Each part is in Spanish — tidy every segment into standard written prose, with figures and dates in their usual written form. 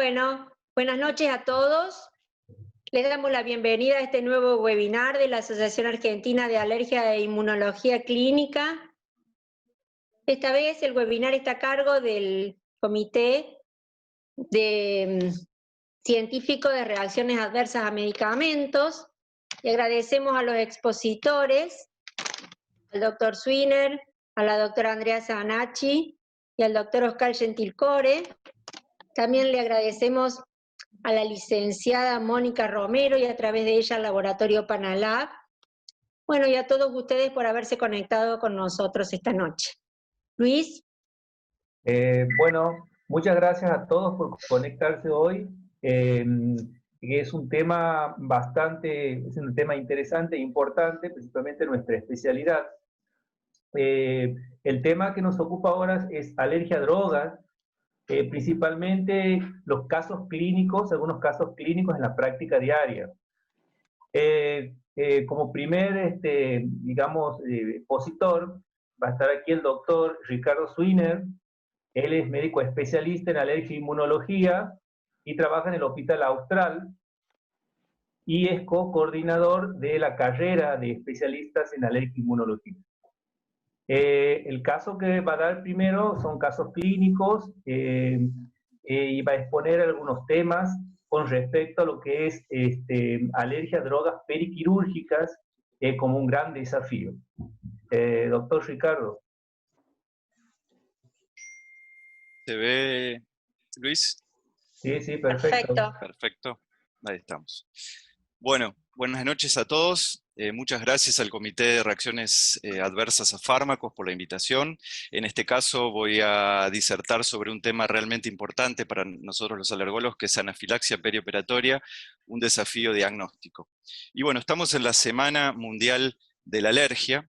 Bueno, buenas noches a todos. Les damos la bienvenida a este nuevo webinar de la Asociación Argentina de Alergia e Inmunología Clínica. Esta vez el webinar está a cargo del Comité Científico de Reacciones Adversas a Medicamentos y agradecemos a los expositores, al doctor Swiner, a la doctora Andrea Zanacci y al doctor Oscar Gentilcore. También le agradecemos a la licenciada Mónica Romero y a través de ella al Laboratorio Panalab. Bueno, y a todos ustedes por haberse conectado con nosotros esta noche. Luis. Bueno, muchas gracias a todos por conectarse hoy. Es un tema es un tema interesante e importante, principalmente nuestra especialidad. El tema que nos ocupa ahora es alergia a drogas, principalmente los casos clínicos, algunos casos clínicos en la práctica diaria. Como primer, expositor, va a estar aquí el doctor Ricardo Swiner. Él es médico especialista en alergia e inmunología y trabaja en el Hospital Austral y es co-coordinador de la carrera de especialistas en alergia e inmunología. El caso que va a dar primero son casos clínicos y va a exponer algunos temas con respecto a lo que es alergia a drogas periquirúrgicas como un gran desafío. Doctor Ricardo. ¿Se ve, Luis? Sí, sí, perfecto. Perfecto, ahí estamos. Bueno, buenas noches a todos. Muchas gracias al Comité de Reacciones Adversas a Fármacos por la invitación. En este caso voy a disertar sobre un tema realmente importante para nosotros los alergólogos, que es anafilaxia perioperatoria, un desafío diagnóstico. Y bueno, estamos en la Semana Mundial de la Alergia,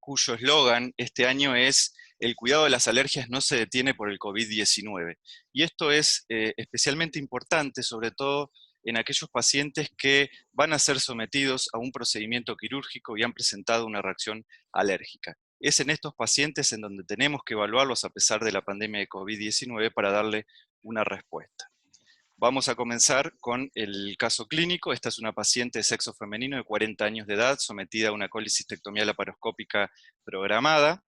cuyo eslogan este año es: el cuidado de las alergias no se detiene por el COVID-19. Y esto es especialmente importante, sobre todo en aquellos pacientes que van a ser sometidos a un procedimiento quirúrgico y han presentado una reacción alérgica. Es en estos pacientes en donde tenemos que evaluarlos a pesar de la pandemia de COVID-19 para darle una respuesta. Vamos a comenzar con el caso clínico. Esta es una paciente de sexo femenino de 40 años de edad, sometida a una colicistectomía laparoscópica programada.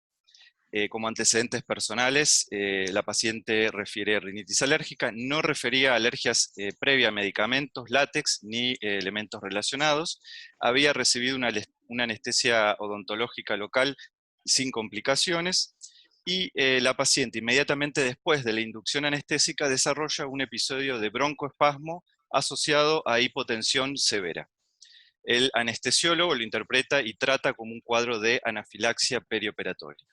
Como antecedentes personales, la paciente refiere rinitis alérgica, no refería alergias previa a medicamentos, látex, ni elementos relacionados. Había recibido una anestesia odontológica local sin complicaciones. Y la paciente inmediatamente después de la inducción anestésica desarrolla un episodio de broncoespasmo asociado a hipotensión severa. El anestesiólogo lo interpreta y trata como un cuadro de anafilaxia perioperatoria.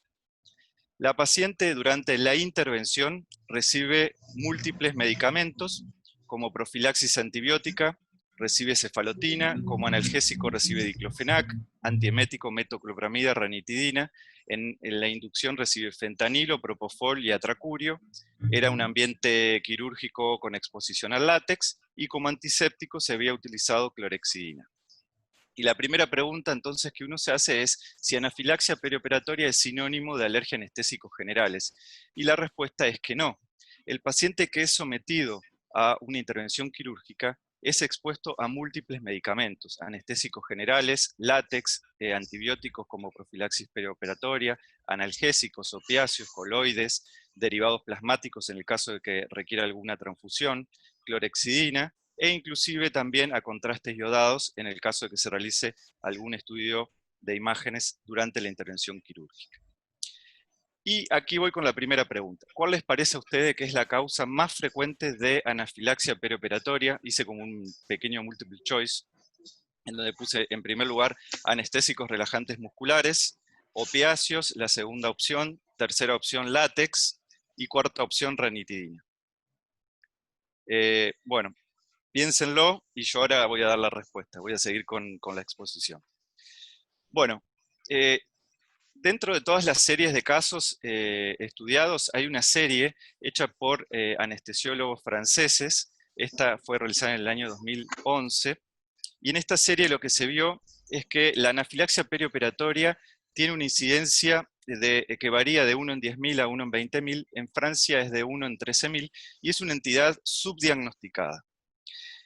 La paciente durante la intervención recibe múltiples medicamentos, como profilaxis antibiótica, recibe cefalotina, como analgésico recibe diclofenac, antiemético metoclopramida, ranitidina, en la inducción recibe fentanilo, propofol y atracurio, era un ambiente quirúrgico con exposición al látex, y como antiséptico se había utilizado clorexidina. Y la primera pregunta entonces que uno se hace es si anafilaxia perioperatoria es sinónimo de alergia a anestésicos generales. Y la respuesta es que no. El paciente que es sometido a una intervención quirúrgica es expuesto a múltiples medicamentos, anestésicos generales, látex, antibióticos como profilaxis perioperatoria, analgésicos, opiáceos, coloides, derivados plasmáticos en el caso de que requiera alguna transfusión, clorexidina, e inclusive también a contrastes iodados en el caso de que se realice algún estudio de imágenes durante la intervención quirúrgica. Y aquí voy con la primera pregunta. ¿Cuál les parece a ustedes que es la causa más frecuente de anafilaxia perioperatoria? Hice como un pequeño multiple choice, en donde puse en primer lugar anestésicos relajantes musculares, opiáceos, la segunda opción, tercera opción látex y cuarta opción ranitidina. Bueno, piénsenlo y yo ahora voy a dar la respuesta. Voy a seguir con la exposición. Bueno, dentro de todas las series de casos estudiados, hay una serie hecha por anestesiólogos franceses. Esta fue realizada en el año 2011. Y en esta serie lo que se vio es que la anafilaxia perioperatoria tiene una incidencia que varía de 1 en 10.000 a 1 en 20.000, en Francia es de 1 en 13.000 y es una entidad subdiagnosticada.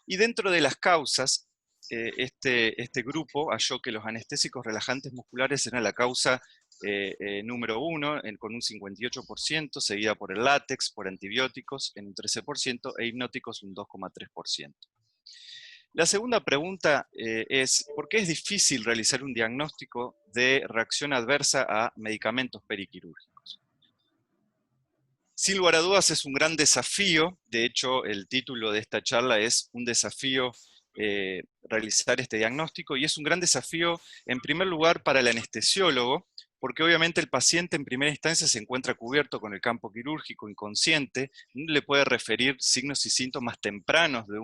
Y dentro de las causas, este grupo halló que los anestésicos relajantes musculares eran la causa número 1 con un 58%, seguida por el látex, por antibióticos en un 13% e hipnóticos un 2,3%. La segunda pregunta es, ¿por qué es difícil realizar un diagnóstico de reacción adversa a medicamentos periquirúrgicos? Sin lugar a dudas es un gran desafío, de hecho el título de esta charla es un desafío realizar este diagnóstico, y es un gran desafío en primer lugar para el anestesiólogo, porque obviamente el paciente en primera instancia se encuentra cubierto con el campo quirúrgico inconsciente, no le puede referir signos y síntomas tempranos de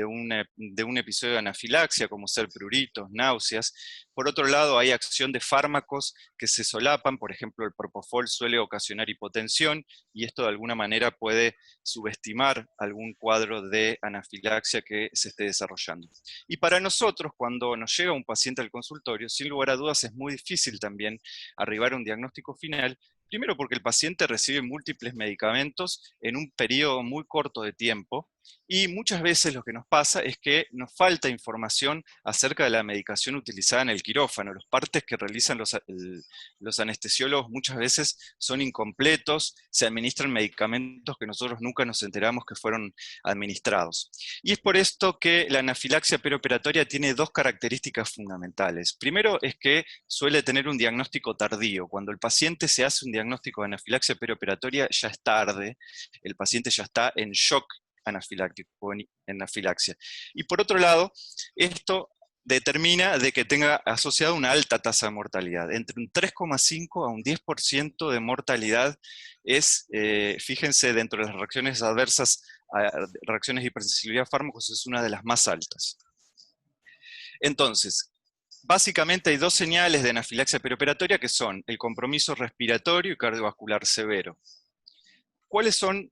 un episodio de anafilaxia, como ser pruritos, náuseas. Por otro lado, hay acción de fármacos que se solapan, por ejemplo, el propofol suele ocasionar hipotensión, y esto de alguna manera puede subestimar algún cuadro de anafilaxia que se esté desarrollando. Y para nosotros, cuando nos llega un paciente al consultorio, sin lugar a dudas es muy difícil también arribar a un diagnóstico final, primero porque el paciente recibe múltiples medicamentos en un periodo muy corto de tiempo, y muchas veces lo que nos pasa es que nos falta información acerca de la medicación utilizada en el quirófano. Los partes que realizan los anestesiólogos muchas veces son incompletos, se administran medicamentos que nosotros nunca nos enteramos que fueron administrados. Y es por esto que la anafilaxia perioperatoria tiene dos características fundamentales. Primero es que suele tener un diagnóstico tardío. Cuando el paciente se hace un diagnóstico de anafilaxia perioperatoria ya es tarde, el paciente ya está en shock anafiláctico o en anafilaxia. Y por otro lado, esto determina de que tenga asociada una alta tasa de mortalidad. Entre un 3,5 a un 10% de mortalidad es, fíjense, dentro de las reacciones adversas, reacciones de hipersensibilidad a fármacos, es una de las más altas. Entonces, básicamente hay dos señales de anafilaxia perioperatoria que son el compromiso respiratorio y cardiovascular severo. ¿Cuáles son,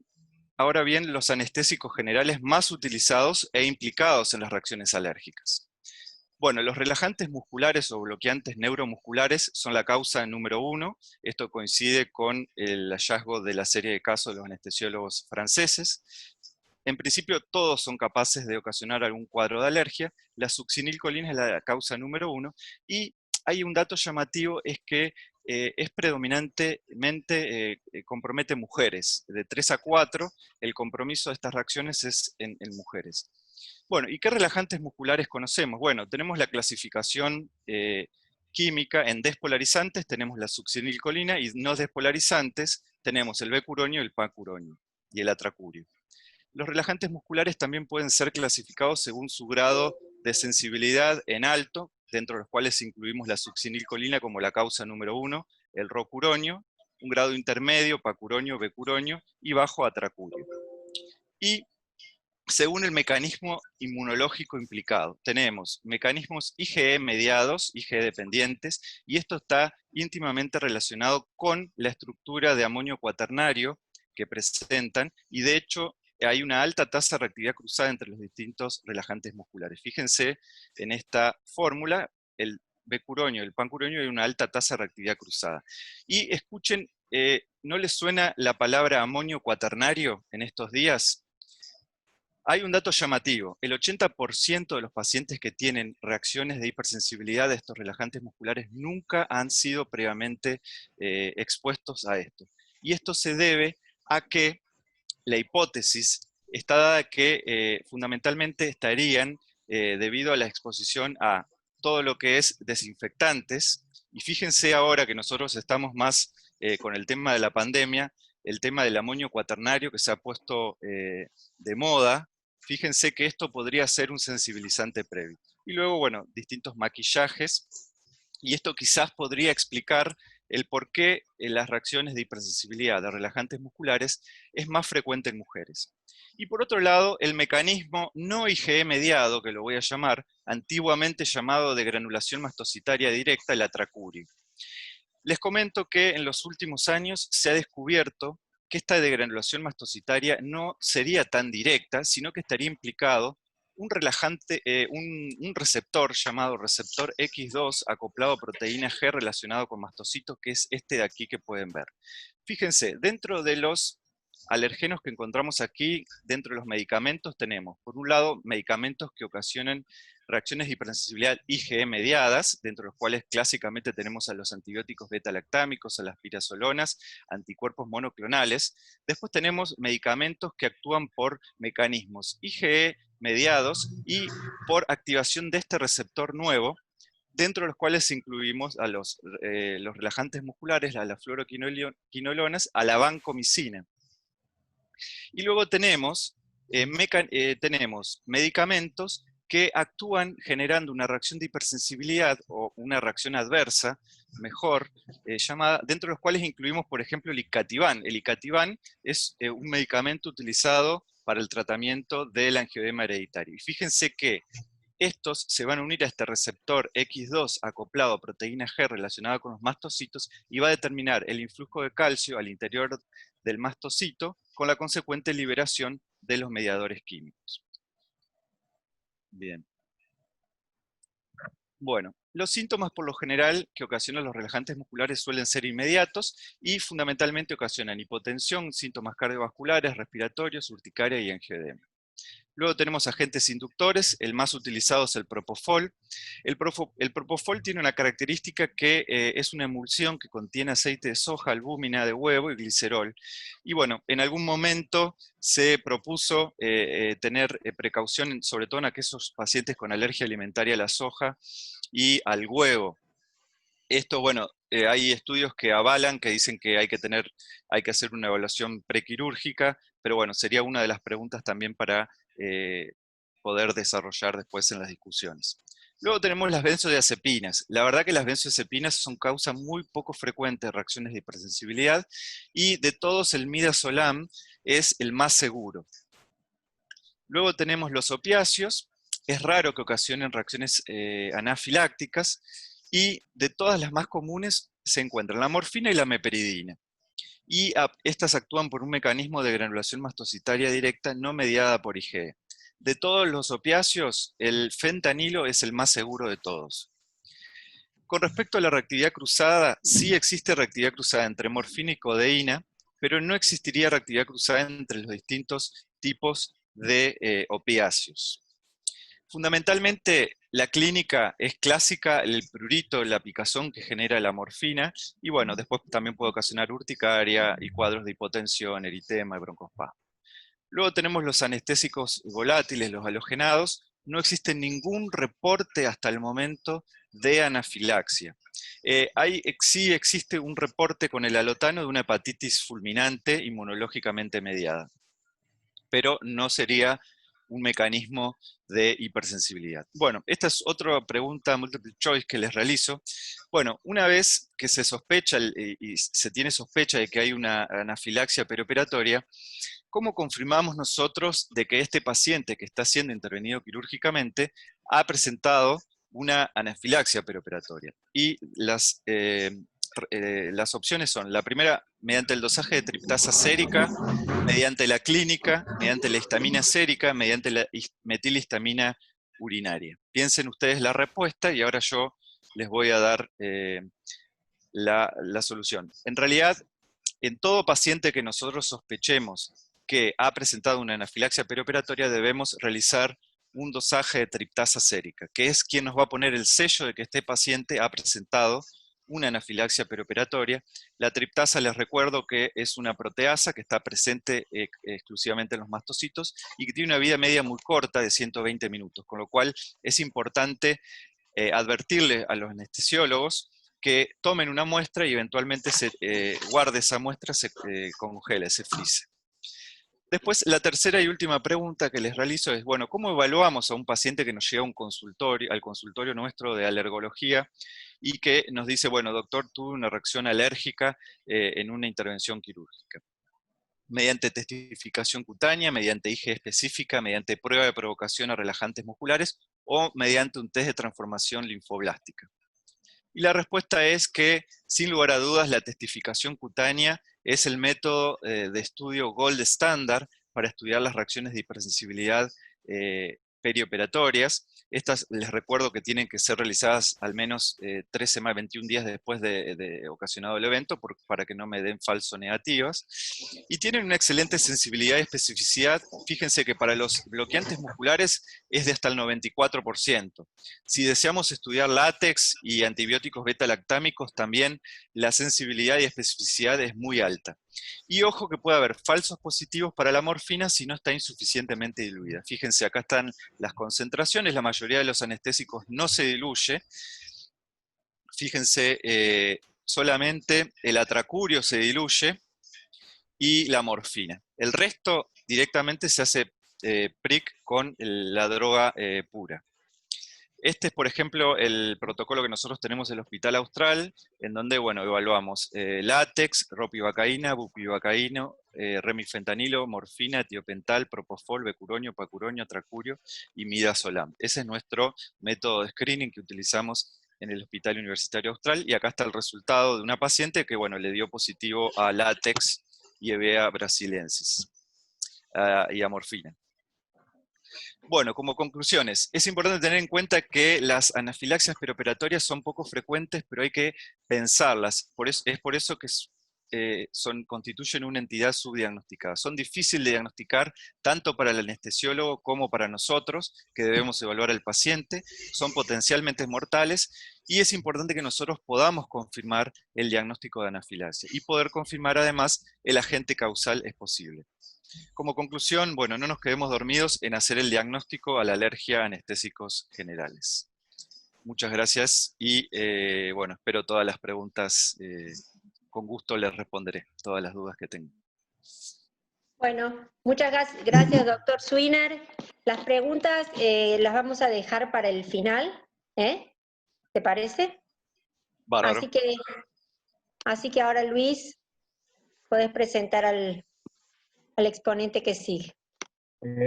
ahora bien, los anestésicos generales más utilizados e implicados en las reacciones alérgicas? Bueno, los relajantes musculares o bloqueantes neuromusculares son la causa número 1. Esto coincide con el hallazgo de la serie de casos de los anestesiólogos franceses. En principio, todos son capaces de ocasionar algún cuadro de alergia. La succinilcolina es la causa número 1. Y hay un dato llamativo, es que es predominantemente, compromete mujeres. De 3 a 4, el compromiso de estas reacciones es en mujeres. Bueno, ¿y qué relajantes musculares conocemos? Bueno, tenemos la clasificación química en despolarizantes, tenemos la succinilcolina, y no despolarizantes tenemos el becuronio, el pacuronio y el atracurio. Los relajantes musculares también pueden ser clasificados según su grado de sensibilidad en alto, dentro de los cuales incluimos la succinilcolina como la causa número 1, el rocuronio, un grado intermedio, pacuronio, becuronio, y bajo, atracurio. Y según el mecanismo inmunológico implicado, tenemos mecanismos IgE mediados, IgE dependientes, y esto está íntimamente relacionado con la estructura de amonio cuaternario que presentan, y de hecho hay una alta tasa de reactividad cruzada entre los distintos relajantes musculares. Fíjense en esta fórmula, el becuronio y el pancuronio, hay una alta tasa de reactividad cruzada. Y escuchen, ¿no les suena la palabra amonio cuaternario en estos días? Hay un dato llamativo, el 80% de los pacientes que tienen reacciones de hipersensibilidad de estos relajantes musculares nunca han sido previamente expuestos a esto. Y esto se debe a que la hipótesis está dada que fundamentalmente estarían debido a la exposición a todo lo que es desinfectantes, y fíjense ahora que nosotros estamos más con el tema de la pandemia, el tema del amonio cuaternario que se ha puesto de moda. Fíjense que esto podría ser un sensibilizante previo. Y luego, bueno, distintos maquillajes, y esto quizás podría explicar el por qué las reacciones de hipersensibilidad de relajantes musculares es más frecuente en mujeres. Y por otro lado, el mecanismo no IgE mediado, que lo voy a llamar, antiguamente llamado de granulación mastocitaria directa, el atracurio. Les comento que en los últimos años se ha descubierto que esta degranulación mastocitaria no sería tan directa, sino que estaría implicado un relajante, un receptor llamado receptor X2 acoplado a proteína G relacionado con mastocitos, que es este de aquí que pueden ver. Fíjense, dentro de los alergenos que encontramos aquí, dentro de los medicamentos tenemos, por un lado, medicamentos que ocasionan reacciones de hipersensibilidad IgE mediadas, dentro de los cuales clásicamente tenemos a los antibióticos beta-lactámicos, a las pirazolonas, anticuerpos monoclonales. Después tenemos medicamentos que actúan por mecanismos IgE mediados y por activación de este receptor nuevo, dentro de los cuales incluimos a los relajantes musculares, a las fluoroquinolonas, a la vancomicina. Y luego tenemos medicamentos que actúan generando una reacción de hipersensibilidad o una reacción adversa, mejor, llamada, dentro de los cuales incluimos, por ejemplo, el icatibant. El icatibant es un medicamento utilizado para el tratamiento del angioedema hereditario. Y fíjense que estos se van a unir a este receptor X2 acoplado a proteína G relacionada con los mastocitos y va a determinar el influjo de calcio al interior del mastocito con la consecuente liberación de los mediadores químicos. Bien. Bueno, los síntomas por lo general que ocasionan los relajantes musculares suelen ser inmediatos y fundamentalmente ocasionan hipotensión, síntomas cardiovasculares, respiratorios, urticaria y angioedema. Luego tenemos agentes inductores, el más utilizado es el propofol. El propofol tiene una característica que es una emulsión que contiene aceite de soja, albúmina de huevo y glicerol. Y bueno, en algún momento se propuso tener precaución, sobre todo en aquellos pacientes con alergia alimentaria a la soja y al huevo. Esto, bueno, hay estudios que avalan, que dicen que hay que hacer una evaluación prequirúrgica, pero bueno, sería una de las preguntas también para poder desarrollar después en las discusiones. Luego tenemos las benzodiazepinas. La verdad que las benzodiazepinas son causa muy poco frecuente de reacciones de hipersensibilidad y de todos el midazolam es el más seguro. Luego tenemos los opiáceos. Es raro que ocasionen reacciones anafilácticas y de todas las más comunes se encuentran la morfina y la meperidina. Y estas actúan por un mecanismo de granulación mastocitaria directa no mediada por IgE. De todos los opiáceos, el fentanilo es el más seguro de todos. Con respecto a la reactividad cruzada, sí existe reactividad cruzada entre morfina y codeína, pero no existiría reactividad cruzada entre los distintos tipos de opiáceos. Fundamentalmente, la clínica es clásica, el prurito, la picazón que genera la morfina, y bueno, después también puede ocasionar urticaria y cuadros de hipotensión, eritema y broncoespasmo. Luego tenemos los anestésicos volátiles, los halogenados. No existe ningún reporte hasta el momento de anafilaxia. Sí existe un reporte con el alotano de una hepatitis fulminante inmunológicamente mediada, pero no sería un mecanismo de hipersensibilidad. Bueno, esta es otra pregunta multiple choice que les realizo. Bueno, una vez que se sospecha y se tiene sospecha de que hay una anafilaxia perioperatoria, ¿cómo confirmamos nosotros de que este paciente que está siendo intervenido quirúrgicamente ha presentado una anafilaxia perioperatoria? Y las opciones son, la primera, mediante el dosaje de triptasa sérica, mediante la clínica, mediante la histamina sérica, mediante la metilhistamina urinaria. Piensen ustedes la respuesta y ahora yo les voy a dar la solución. En realidad, en todo paciente que nosotros sospechemos que ha presentado una anafilaxia perioperatoria, debemos realizar un dosaje de triptasa sérica, que es quien nos va a poner el sello de que este paciente ha presentado una anafilaxia perioperatoria. La triptasa, les recuerdo que es una proteasa que está presente exclusivamente en los mastocitos y que tiene una vida media muy corta de 120 minutos, con lo cual es importante advertirle a los anestesiólogos que tomen una muestra y eventualmente se guarde esa muestra, se congele, se frise. Después, la tercera y última pregunta que les realizo es, bueno, ¿cómo evaluamos a un paciente que nos llega a al consultorio nuestro de alergología y que nos dice, bueno, doctor, tuve una reacción alérgica en una intervención quirúrgica? Mediante testificación cutánea, mediante IgE específica, mediante prueba de provocación a relajantes musculares o mediante un test de transformación linfoblástica. Y la respuesta es que, sin lugar a dudas, la testificación cutánea es el método de estudio gold standard para estudiar las reacciones de hipersensibilidad perioperatorias. Estas les recuerdo que tienen que ser realizadas al menos 3 semanas, 21 días después de ocasionado el evento, para que no me den falso negativas. Y tienen una excelente sensibilidad y especificidad. Fíjense que para los bloqueantes musculares es de hasta el 94%. Si deseamos estudiar látex y antibióticos beta-lactámicos, también la sensibilidad y especificidad es muy alta. Y ojo que puede haber falsos positivos para la morfina si no está insuficientemente diluida. Fíjense, acá están las concentraciones, la mayoría de los anestésicos no se diluye. Fíjense, solamente el atracurio se diluye y la morfina. El resto directamente se hace PRIC con la droga pura. Este es, por ejemplo, el protocolo que nosotros tenemos en el Hospital Austral, en donde, bueno, evaluamos látex, ropivacaína, bupivacaíno, remifentanilo, morfina, tiopental, propofol, becuronio, pacuronio, atracurio y midazolam. Ese es nuestro método de screening que utilizamos en el Hospital Universitario Austral, y acá está el resultado de una paciente que, bueno, le dio positivo a látex y Hevea brasiliensis y a morfina. Bueno, como conclusiones, es importante tener en cuenta que las anafilaxias perioperatorias son poco frecuentes, pero hay que pensarlas. Es por eso que constituyen una entidad subdiagnosticada. Son difíciles de diagnosticar tanto para el anestesiólogo como para nosotros, que debemos evaluar al paciente. Son potencialmente mortales, y es importante que nosotros podamos confirmar el diagnóstico de anafilaxia. Y poder confirmar además el agente causal es posible. Como conclusión, bueno, no nos quedemos dormidos en hacer el diagnóstico a la alergia a anestésicos generales. Muchas gracias y, bueno, espero todas las preguntas, con gusto les responderé, todas las dudas que tengan. Bueno, muchas gracias, doctor Swiner. Las preguntas las vamos a dejar para el final, ¿te parece? Bárbaro. Así que ahora, Luis, podés presentar al exponente que sigue.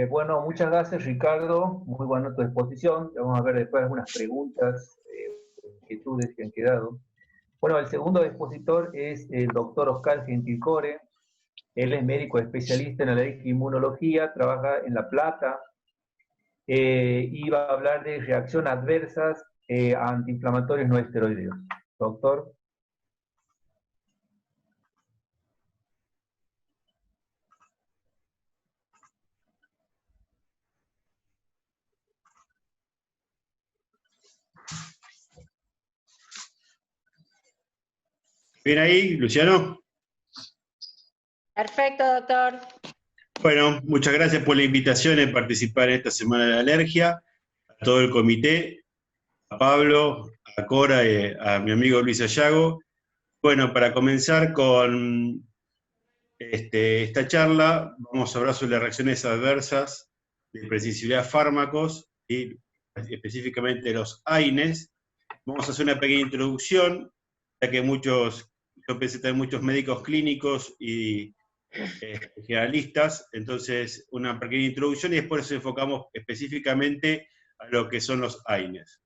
Bueno, muchas gracias, Ricardo. Muy buena tu exposición. Vamos a ver después algunas preguntas, inquietudes que han quedado. Bueno, el segundo expositor es el doctor Oscar Gentilcore. Él es médico especialista en alergia e inmunología, trabaja en La Plata, y va a hablar de reacciones adversas a antiinflamatorios no esteroideos. Doctor. ¿Bien ahí, Luciano? Perfecto, doctor. Bueno, muchas gracias por la invitación a participar en esta Semana de la Alergia, a todo el comité, a Pablo, a Cora y a mi amigo Luis Ayago. Bueno, para comenzar con esta charla, vamos a hablar sobre las reacciones adversas de hipersensibilidad a fármacos, y específicamente los AINES. Vamos a hacer una pequeña introducción, ya que yo pensé tener muchos médicos clínicos y generalistas, entonces una pequeña introducción y después nos enfocamos específicamente a lo que son los AINES.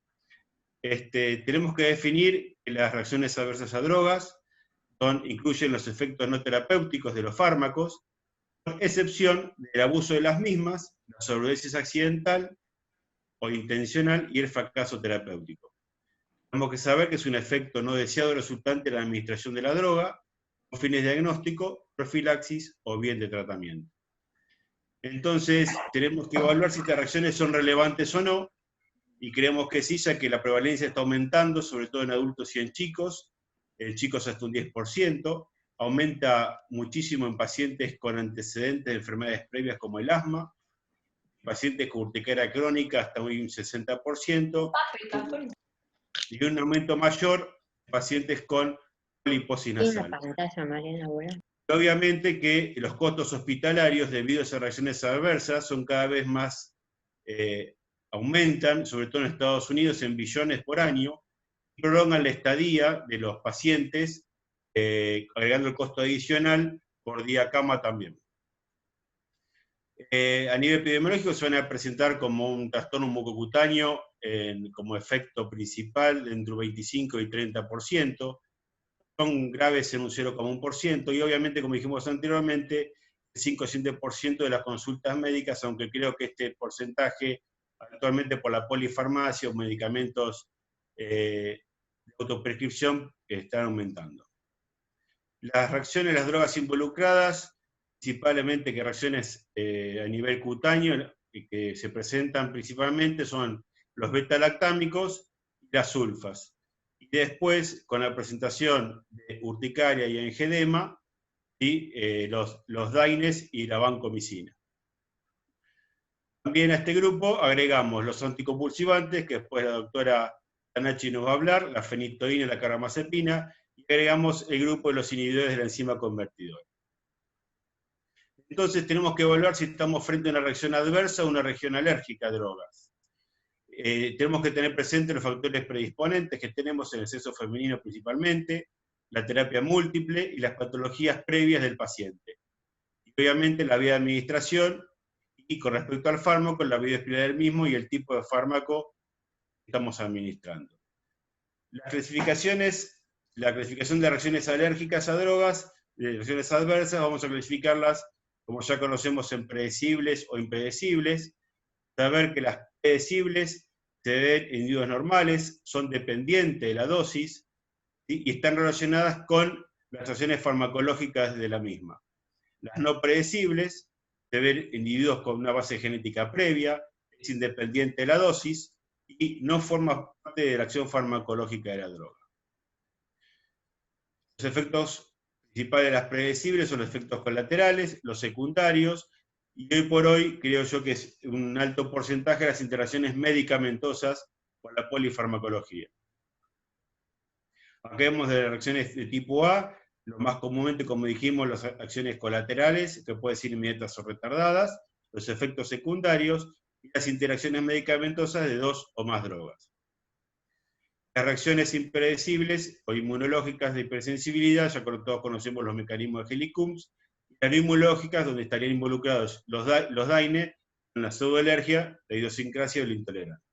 Tenemos que definir que las reacciones adversas a drogas incluyen los efectos no terapéuticos de los fármacos, con excepción del abuso de las mismas, la sobredosis accidental o intencional y el fracaso terapéutico. Tenemos que saber que es un efecto no deseado resultante de la administración de la droga, con fines de diagnóstico, profilaxis o bien de tratamiento. Entonces, tenemos que evaluar si estas reacciones son relevantes o no, y creemos que sí, ya que la prevalencia está aumentando, sobre todo en adultos y en chicos hasta un 10%, aumenta muchísimo en pacientes con antecedentes de enfermedades previas como el asma, pacientes con urticaria crónica hasta un 60%, y un aumento mayor en pacientes con poliposis nasal. Obviamente que los costos hospitalarios debido a esas reacciones adversas son cada vez más, aumentan, sobre todo en Estados Unidos, en billones por año, y prolongan la estadía de los pacientes, agregando el costo adicional por día cama también. A nivel epidemiológico se van a presentar como un trastorno mucocutáneo como efecto principal entre un 25 y 30%, son graves en un 0,1%, y obviamente, como dijimos anteriormente, el 5 o 7% de las consultas médicas, aunque creo que este porcentaje actualmente por la polifarmacia o medicamentos de autoprescripción que están aumentando. Las reacciones, las drogas involucradas, principalmente que reacciones a nivel cutáneo, que se presentan principalmente son los beta-lactámicos y las sulfas. Y después, con la presentación de urticaria y angedema, y los daines y la vancomicina. También a este grupo agregamos los anticonvulsivantes, que después la doctora Anachi nos va a hablar, la fenitoína y la carbamazepina, y agregamos el grupo de los inhibidores de la enzima convertidora. Entonces tenemos que evaluar si estamos frente a una reacción adversa o una reacción alérgica a drogas. Tenemos que tener presentes los factores predisponentes que tenemos en el sexo femenino principalmente, la terapia múltiple y las patologías previas del paciente. Y obviamente la vía de administración y con respecto al fármaco, la bioactividad del mismo y el tipo de fármaco que estamos administrando. La clasificación de reacciones alérgicas a drogas, de reacciones adversas, vamos a clasificarlas, como ya conocemos, en predecibles o impredecibles. Saber que las predecibles se ven en individuos normales, son dependientes de la dosis, ¿sí? Y están relacionadas con las acciones farmacológicas de la misma. Las no predecibles se ven individuos con una base genética previa, es independiente de la dosis y no forma parte de la acción farmacológica de la droga. Los efectos principales de las predecibles son los efectos colaterales, los secundarios, y hoy por hoy creo yo que es un alto porcentaje de las interacciones medicamentosas con la polifarmacología. Acá vemos de las reacciones de tipo A, lo más comúnmente, como dijimos, las acciones colaterales, que pueden ser inmediatas o retardadas, los efectos secundarios y las interacciones medicamentosas de 2 o más drogas. Las reacciones impredecibles o inmunológicas de hipersensibilidad, ya todos conocemos los mecanismos de Helicobacter, y las no inmunológicas, donde estarían involucrados los DAINE, la pseudoalergia, la idiosincrasia o la intolerancia.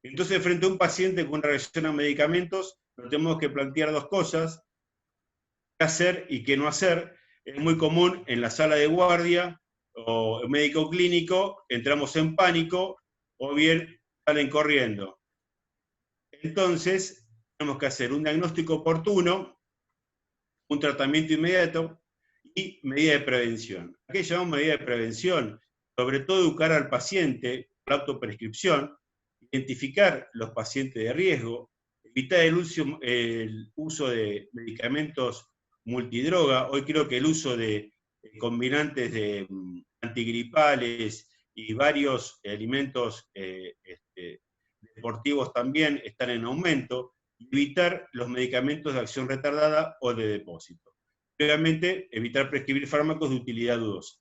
Entonces, frente a un paciente con una reacción a medicamentos, nos tenemos que plantear dos cosas: qué hacer y qué no hacer. Es muy común en la sala de guardia o médico clínico, entramos en pánico o bien salen corriendo. Entonces, tenemos que hacer un diagnóstico oportuno, un tratamiento inmediato y medida de prevención. ¿A qué llamamos medida de prevención? Sobre todo educar al paciente, la autoprescripción, identificar los pacientes de riesgo, evitar el uso de medicamentos multidroga. Hoy creo que el uso de combinantes de antigripales y varios alimentos deportivos también están en aumento, y evitar los medicamentos de acción retardada o de depósito. Obviamente, evitar prescribir fármacos de utilidad dudosa.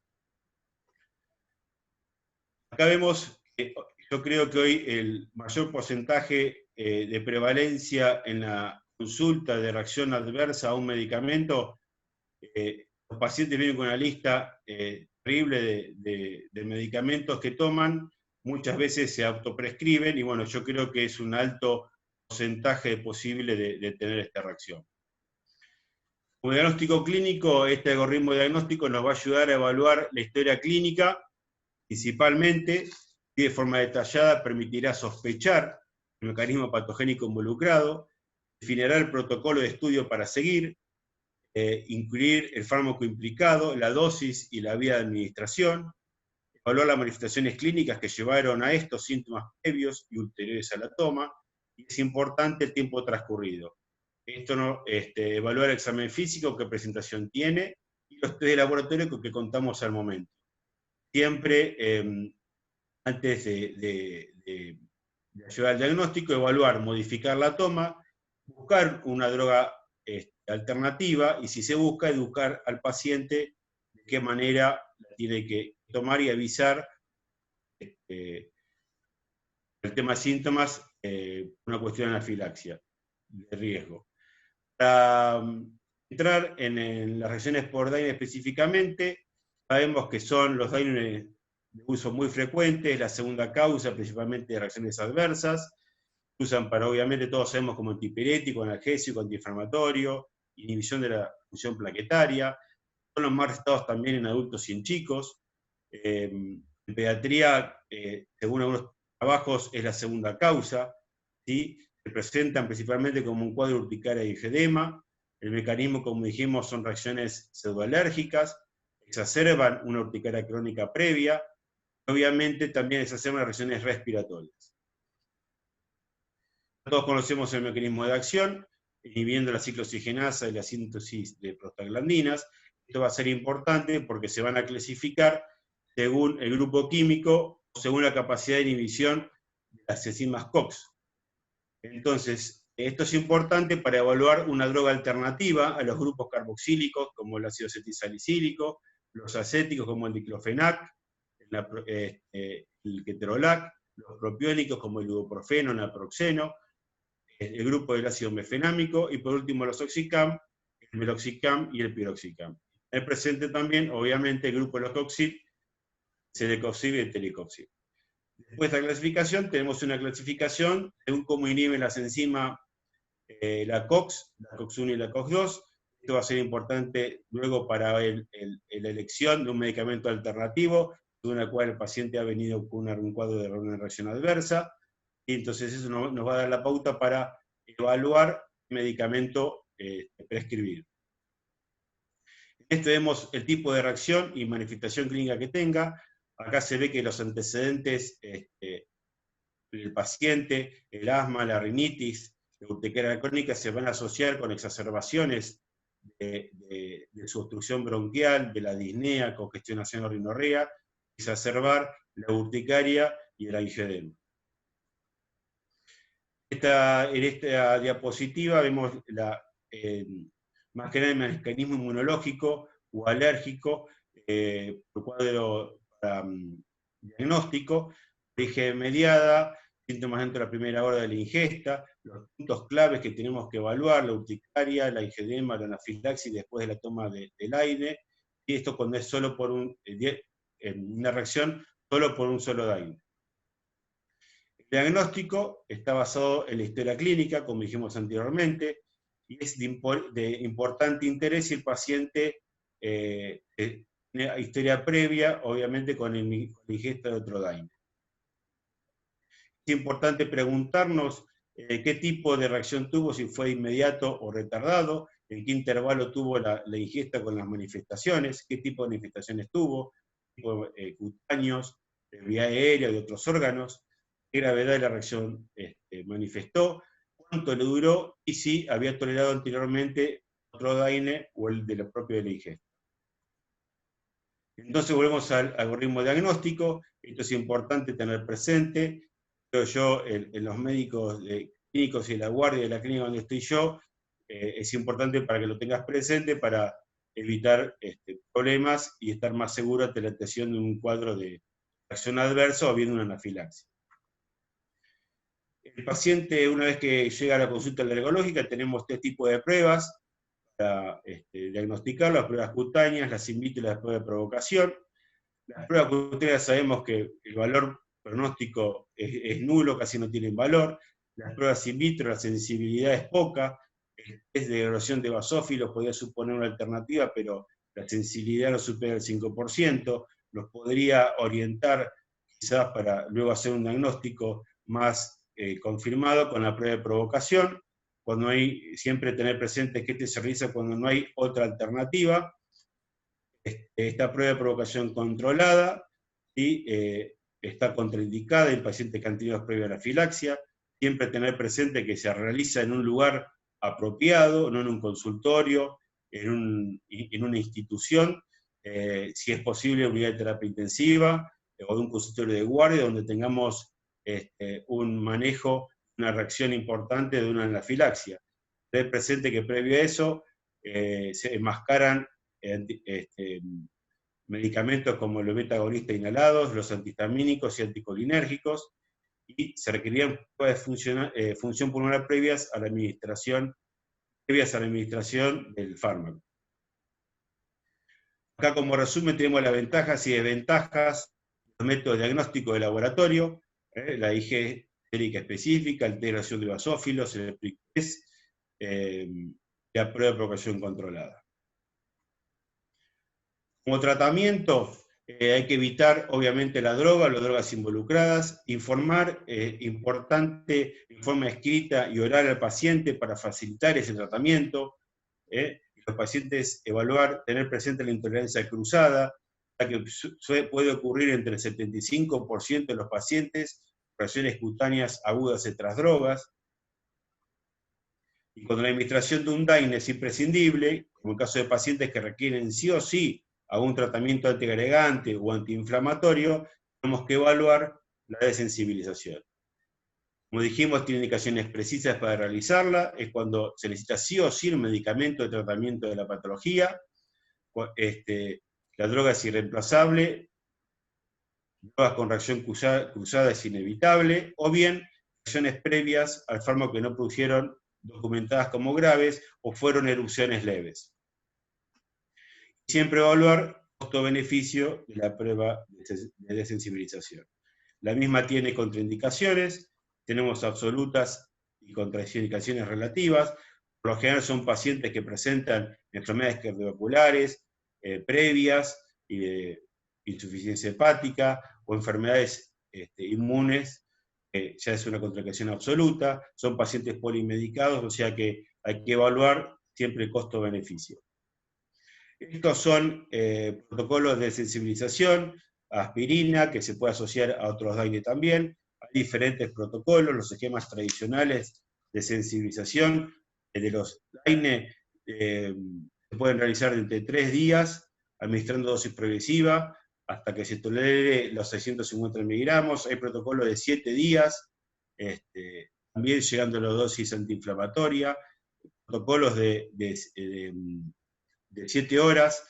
Acá vemos que yo creo que hoy el mayor porcentaje de prevalencia en la consulta de reacción adversa a un medicamento, los pacientes vienen con una lista terrible de medicamentos que toman, muchas veces se autoprescriben, y bueno, yo creo que es un alto porcentaje posible de tener esta reacción. Como diagnóstico clínico, este algoritmo de diagnóstico nos va a ayudar a evaluar la historia clínica, principalmente, y de forma detallada permitirá sospechar el mecanismo patogénico involucrado, definirá el protocolo de estudio para seguir, incluir el fármaco implicado, la dosis y la vía de administración, evaluar las manifestaciones clínicas que llevaron a estos síntomas previos y ulteriores a la toma, y es importante el tiempo transcurrido. Esto no, evaluar el examen físico, qué presentación tiene, y los test de laboratorio con que contamos al momento. Siempre, antes de ayudar al diagnóstico, evaluar, modificar la toma, buscar una droga alternativa, y si se busca, educar al paciente de qué manera la tiene que tomar y avisar el tema de síntomas, una cuestión de anafilaxia, de riesgo. Para entrar en las reacciones por DAINE específicamente, sabemos que son los DAINE de uso muy frecuente, es la segunda causa principalmente de reacciones adversas. Se usan para, obviamente, todos sabemos, como antipirético, analgésico, antiinflamatorio, inhibición de la función plaquetaria. Son los más recetados también en adultos y en chicos. En pediatría, según algunos trabajos, es la segunda causa, ¿sí? Se presentan principalmente como un cuadro urticaria y edema. El mecanismo, como dijimos, son reacciones pseudoalérgicas, exacerban una urticaria crónica previa, obviamente también exacerban reacciones respiratorias. Todos conocemos el mecanismo de acción, inhibiendo la ciclooxigenasa y la síntesis de prostaglandinas. Esto va a ser importante porque se van a clasificar según el grupo químico o según la capacidad de inhibición de las enzimas COX. Entonces, esto es importante para evaluar una droga alternativa a los grupos carboxílicos, como el ácido acetilsalicílico, los acéticos, como el diclofenac, el ketorolac, los propiónicos, como el ibuprofeno, naproxeno, el grupo del ácido mefenámico, y por último los oxicam, el meloxicam y el piroxicam. Es presente también, obviamente, el grupo de los coxib, celecoxib y el telecoxib. Después de esta clasificación, tenemos una clasificación según cómo inhiben las enzimas la COX1 y la COX2. Esto va a ser importante luego para la elección de un medicamento alternativo, según el cual el paciente ha venido con un cuadro de una reacción adversa, y entonces eso nos va a dar la pauta para evaluar el medicamento prescribir. En este vemos el tipo de reacción y manifestación clínica que tenga. Acá se ve que los antecedentes del paciente, el asma, la rinitis, la urticaria crónica, se van a asociar con exacerbaciones de su obstrucción bronquial, de la disnea, congestionación o rinorrea, exacerbar la urticaria y el angioedema. En esta diapositiva vemos más que nada el mecanismo inmunológico o alérgico, por cuadro para diagnóstico, origen mediada, síntomas dentro de la primera hora de la ingesta, los puntos claves que tenemos que evaluar, la urticaria, la angioedema, la anafilaxis después de la toma del aire, y esto cuando es solo por una reacción solo por un solo DAINE. El diagnóstico está basado en la historia clínica, como dijimos anteriormente, y es de importante interés si el paciente tiene historia previa, obviamente con la ingesta de otro DAINE. Es importante preguntarnos qué tipo de reacción tuvo, si fue inmediato o retardado, en qué intervalo tuvo la ingesta con las manifestaciones, qué tipo de manifestaciones tuvo, tipo cutáneos, de vía aérea, de otros órganos, qué gravedad de la reacción manifestó, cuánto le duró y si había tolerado anteriormente otro DAINE o el de la propia ingesta. Entonces volvemos al algoritmo diagnóstico. Esto es importante tener presente. Creo yo, en los médicos clínicos y en la guardia de la clínica donde estoy yo, es importante para que lo tengas presente para evitar problemas y estar más seguro ante la atención de un cuadro de reacción adversa o bien una anafilaxis. El paciente, una vez que llega a la consulta alergológica, tenemos tres tipos de pruebas para diagnosticar: las pruebas cutáneas, las in vitro y las pruebas de provocación. Las pruebas cutáneas sabemos que el valor pronóstico es nulo, casi no tienen valor. Las pruebas in vitro, la sensibilidad es poca. El test de erosión de basófilos podría suponer una alternativa, pero la sensibilidad no supera el 5%. Nos podría orientar quizás para luego hacer un diagnóstico más confirmado con la prueba de provocación. Cuando hay, siempre tener presente que se realiza cuando no hay otra alternativa. Esta prueba de provocación controlada y está contraindicada en pacientes que han tenido previa anafilaxia. Siempre tener presente que se realiza en un lugar apropiado, no en un consultorio, en una institución, si es posible unidad de terapia intensiva o de un consultorio de guardia donde tengamos un manejo, una reacción importante de una anafilaxia. Tener presente que previo a eso se enmascaran medicamentos como los beta-agonistas inhalados, los antihistamínicos y anticolinérgicos, y se requerían pruebas de función pulmonar previas a la administración del fármaco. Acá como resumen tenemos las ventajas y desventajas de los métodos de diagnóstico de laboratorio, la IG sérica específica, la integración de basófilos, el PRIC-test, la prueba de provocación controlada. Como tratamiento, Hay que evitar, obviamente, las drogas involucradas, informar, importante, en forma escrita y oral al paciente para facilitar ese tratamiento. Los pacientes evaluar, tener presente la intolerancia cruzada, la que puede ocurrir entre el 75% de los pacientes, reacciones cutáneas agudas tras drogas. Y cuando la administración de un DAINE es imprescindible, como en caso de pacientes que requieren sí o sí algún tratamiento antiagregante o antiinflamatorio, tenemos que evaluar la desensibilización. Como dijimos, tiene indicaciones precisas para realizarla, es cuando se necesita sí o sí un medicamento de tratamiento de la patología, la droga es irreemplazable, drogas con reacción cruzada es inevitable, o bien reacciones previas al fármaco que no produjeron documentadas como graves o fueron erupciones leves. Siempre evaluar costo-beneficio de la prueba de desensibilización. La misma tiene contraindicaciones, tenemos absolutas y contraindicaciones relativas. Por lo general son pacientes que presentan enfermedades cardiovasculares previas, insuficiencia hepática o enfermedades inmunes, ya es una contraindicación absoluta. Son pacientes polimedicados, o sea que hay que evaluar siempre el costo-beneficio. Estos son protocolos de sensibilización, aspirina, que se puede asociar a otros DAINE también. Hay diferentes protocolos, los esquemas tradicionales de sensibilización de los DAINE se pueden realizar entre 3 días, administrando dosis progresiva, hasta que se tolere los 650 miligramos. Hay protocolos de 7 días, también llegando a la dosis antiinflamatoria, protocolos de 7 horas,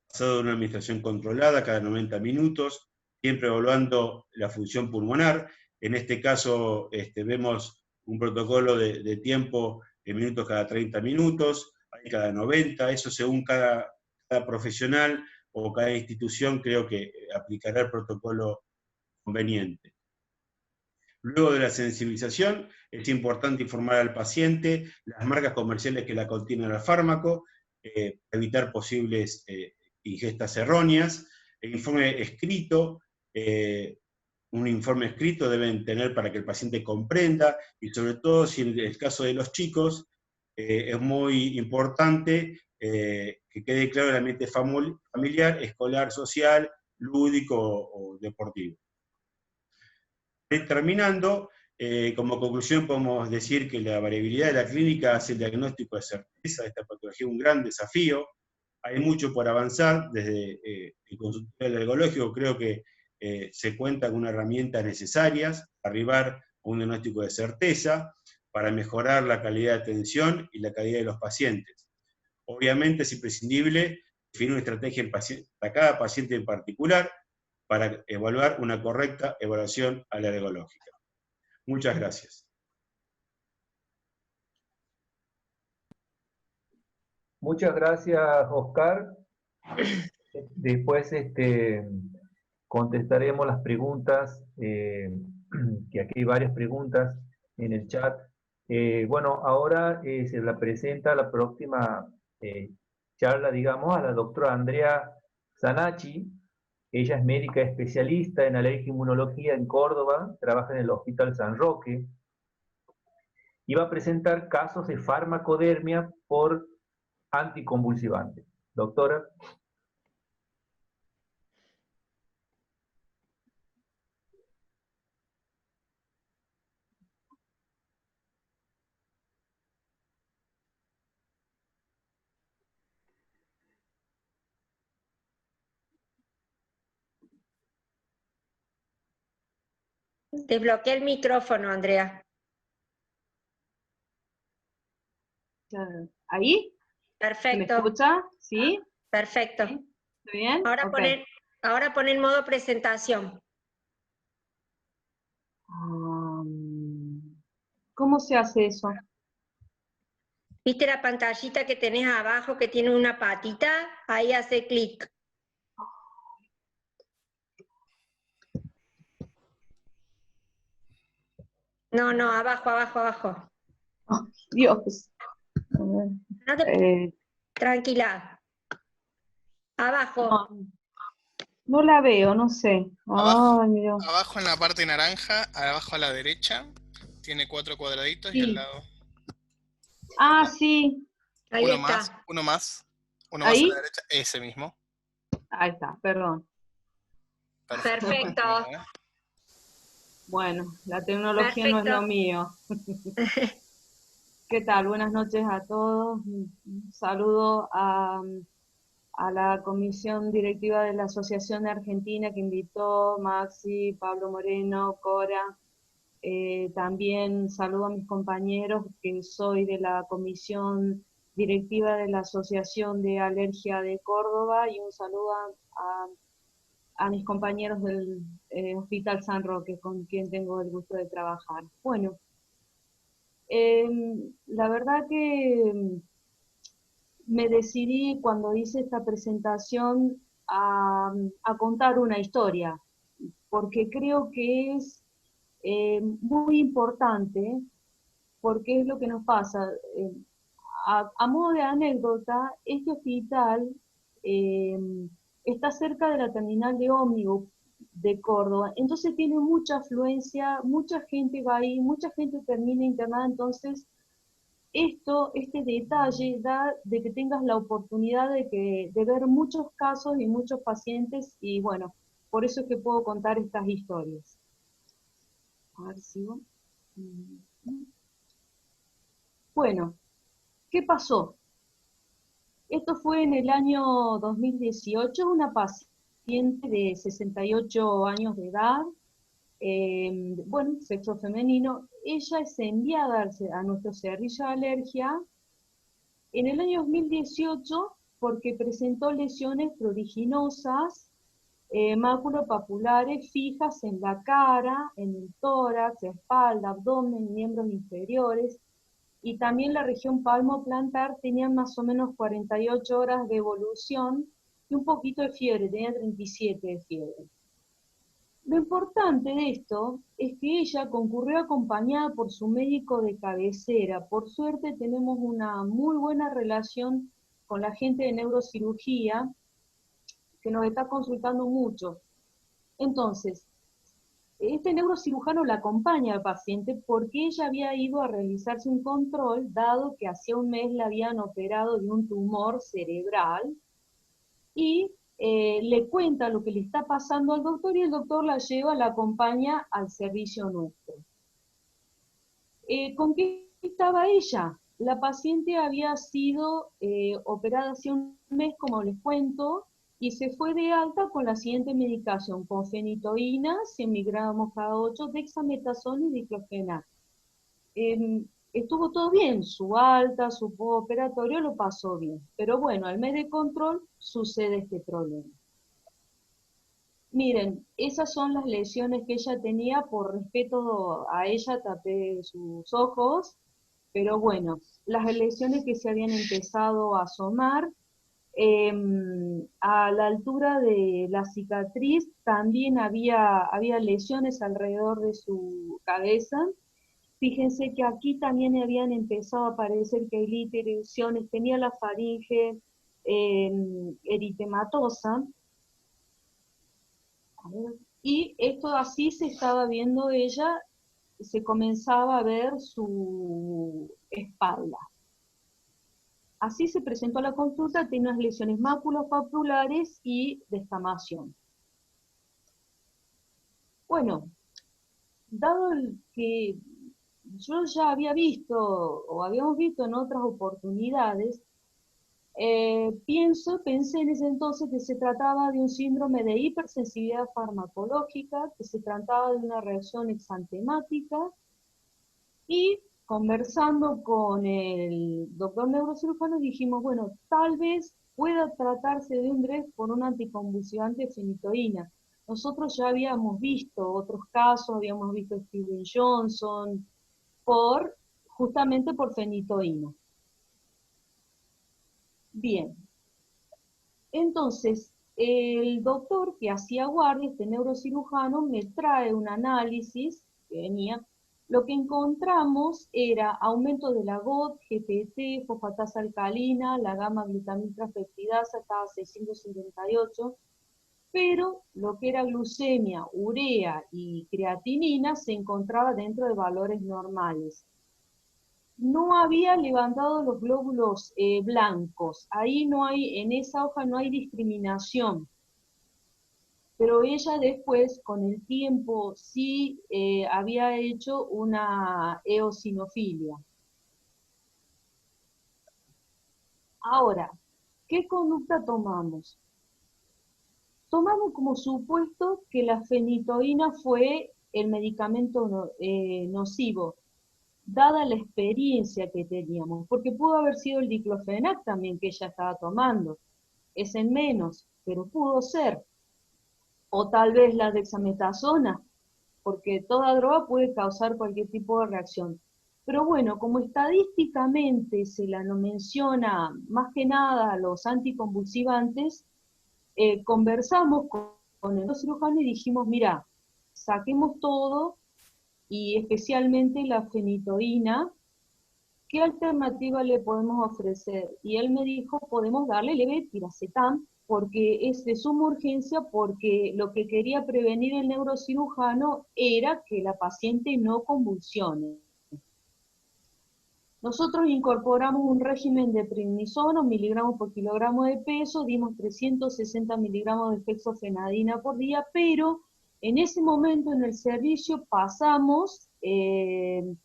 basado en una administración controlada cada 90 minutos, siempre evaluando la función pulmonar. En este caso vemos un protocolo de tiempo en minutos cada 30 minutos, hay cada 90, eso según cada profesional o cada institución creo que aplicará el protocolo conveniente. Luego de la sensibilización, es importante informar al paciente las marcas comerciales que la contienen al fármaco, evitar posibles ingestas erróneas. El informe escrito, un informe escrito deben tener para que el paciente comprenda, y sobre todo si en el caso de los chicos, es muy importante que quede claro el ambiente familiar, escolar, social, lúdico o deportivo. Terminando, como conclusión podemos decir que la variabilidad de la clínica hace el diagnóstico de certeza de esta patología un gran desafío. Hay mucho por avanzar desde el consultorio alergológico. Creo que se cuenta con herramientas necesarias para arribar a un diagnóstico de certeza, para mejorar la calidad de atención y la calidad de los pacientes. Obviamente es imprescindible definir una estrategia para cada paciente en particular, para evaluar una correcta evaluación alergológica. Muchas gracias. Muchas gracias, Oscar. Después contestaremos las preguntas, que aquí hay varias preguntas en el chat. Bueno, ahora se la presenta la próxima charla, digamos, a la doctora Andrea Zanacci. Ella es médica especialista en alergia e inmunología en Córdoba, trabaja en el Hospital San Roque, y va a presentar casos de farmacodermia por anticonvulsivantes. Doctora. Desbloquea el micrófono, Andrea. ¿Ahí? Perfecto. ¿Me escucha? ¿Sí? Perfecto. ¿Está bien? Ahora, Okay. pon en modo presentación. ¿Cómo se hace eso? ¿Viste la pantallita que tenés abajo que tiene una patita? Ahí hace clic. No, abajo, abajo, abajo. Oh, Dios. No te... Tranquila. Abajo. No la veo, no sé. Abajo, Ay, mira. abajo en la parte naranja, abajo a la derecha, tiene 4 cuadraditos y al Sí. lado Ah, sí. Ahí uno está. más, uno más, uno más a la ¿Ahí? derecha, ese mismo. Ahí está, perdón. Perfecto. Perfecto. Continúa. Bueno, la tecnología no es Perfecto. lo mío. ¿Qué tal? Buenas noches a todos. Un saludo a la comisión directiva de la Asociación de Argentina que invitó Maxi, Pablo Moreno, Cora. También saludo a mis compañeros que soy de la comisión directiva de la Asociación de Alergia de Córdoba y un saludo a mis compañeros del Hospital San Roque con quien tengo el gusto de trabajar. Bueno, la verdad que me decidí cuando hice esta presentación a contar una historia, porque creo que es muy importante, porque es lo que nos pasa. A modo de anécdota, este hospital eh, está cerca de la terminal de ómnibus de Córdoba, entonces tiene mucha afluencia, mucha gente va ahí, mucha gente termina internada, entonces este detalle da de que tengas la oportunidad de ver muchos casos y muchos pacientes, y bueno, por eso es que puedo contar estas historias. A ver, sigo. Bueno, ¿qué pasó? Esto fue en el año 2018, una paciente de 68 años de edad, bueno, sexo femenino. Ella es enviada a nuestro servicio de alergia en el año 2018 porque presentó lesiones pruriginosas, maculopapulares fijas en la cara, en el tórax, espalda, abdomen, miembros inferiores, y también la región palmo-plantar tenía más o menos 48 horas de evolución y un poquito de fiebre, tenía 37 de fiebre. Lo importante de esto es que ella concurrió acompañada por su médico de cabecera. Por suerte tenemos una muy buena relación con la gente de neurocirugía que nos está consultando mucho. Entonces, este neurocirujano la acompaña al paciente porque ella había ido a realizarse un control, dado que hacía un mes la habían operado de un tumor cerebral, y le cuenta lo que le está pasando al doctor y el doctor la lleva, la acompaña al servicio nuestro. ¿Con qué estaba ella? La paciente había sido operada hace un mes, como les cuento, y se fue de alta con la siguiente medicación, con fenitoína, 100 miligramos cada 8, dexametasona y diclofenac. Estuvo todo bien, su alta, su postoperatorio lo pasó bien, pero bueno, al mes de control sucede este problema. Miren, esas son las lesiones que ella tenía, por respeto a ella tapé sus ojos, pero bueno, las lesiones que se habían empezado a asomar, a la altura de la cicatriz también había lesiones alrededor de su cabeza. Fíjense que aquí también habían empezado a aparecer queilitis, erupciones, tenía la faringe eritematosa. Y esto así se estaba viendo ella, se comenzaba a ver su espalda. Así se presentó a la consulta, tenía unas lesiones maculopapulares y descamación. Bueno, dado que yo ya había visto, o habíamos visto en otras oportunidades, pensé en ese entonces que se trataba de un síndrome de hipersensibilidad farmacológica, que se trataba de una reacción exantemática, y conversando con el doctor neurocirujano dijimos, bueno, tal vez pueda tratarse de un DRES por un anticonvulsivante fenitoína. Nosotros ya habíamos visto otros casos, habíamos visto Steven Johnson, justamente por fenitoína. Bien, entonces el doctor que hacía guardia, este neurocirujano, me trae un análisis que venía. Lo que encontramos era aumento de la GOT, GPT, fosfatasa alcalina, la gamma glutamiltrapeptidasa estaba a 658, pero lo que era glucemia, urea y creatinina se encontraba dentro de valores normales. No había levantado los glóbulos blancos, ahí no hay, en esa hoja no hay discriminación, pero ella después, con el tiempo, sí había hecho una eosinofilia. Ahora, ¿qué conducta tomamos? Tomamos como supuesto que la fenitoína fue el medicamento nocivo, dada la experiencia que teníamos, porque pudo haber sido el diclofenac también que ella estaba tomando, es en menos, pero pudo ser, o tal vez la dexametasona, porque toda droga puede causar cualquier tipo de reacción. Pero bueno, como estadísticamente se la no menciona más que nada a los anticonvulsivantes, conversamos con el cirujano y dijimos, mira, saquemos todo, y especialmente la fenitoína, ¿qué alternativa le podemos ofrecer? Y él me dijo, podemos darle levetiracetam, porque es de suma urgencia, porque lo que quería prevenir el neurocirujano era que la paciente no convulsione. Nosotros incorporamos un régimen de prednisona, 1 miligramos por kilogramo de peso, dimos 360 miligramos de fexofenadina por día, pero en ese momento en el servicio pasamos en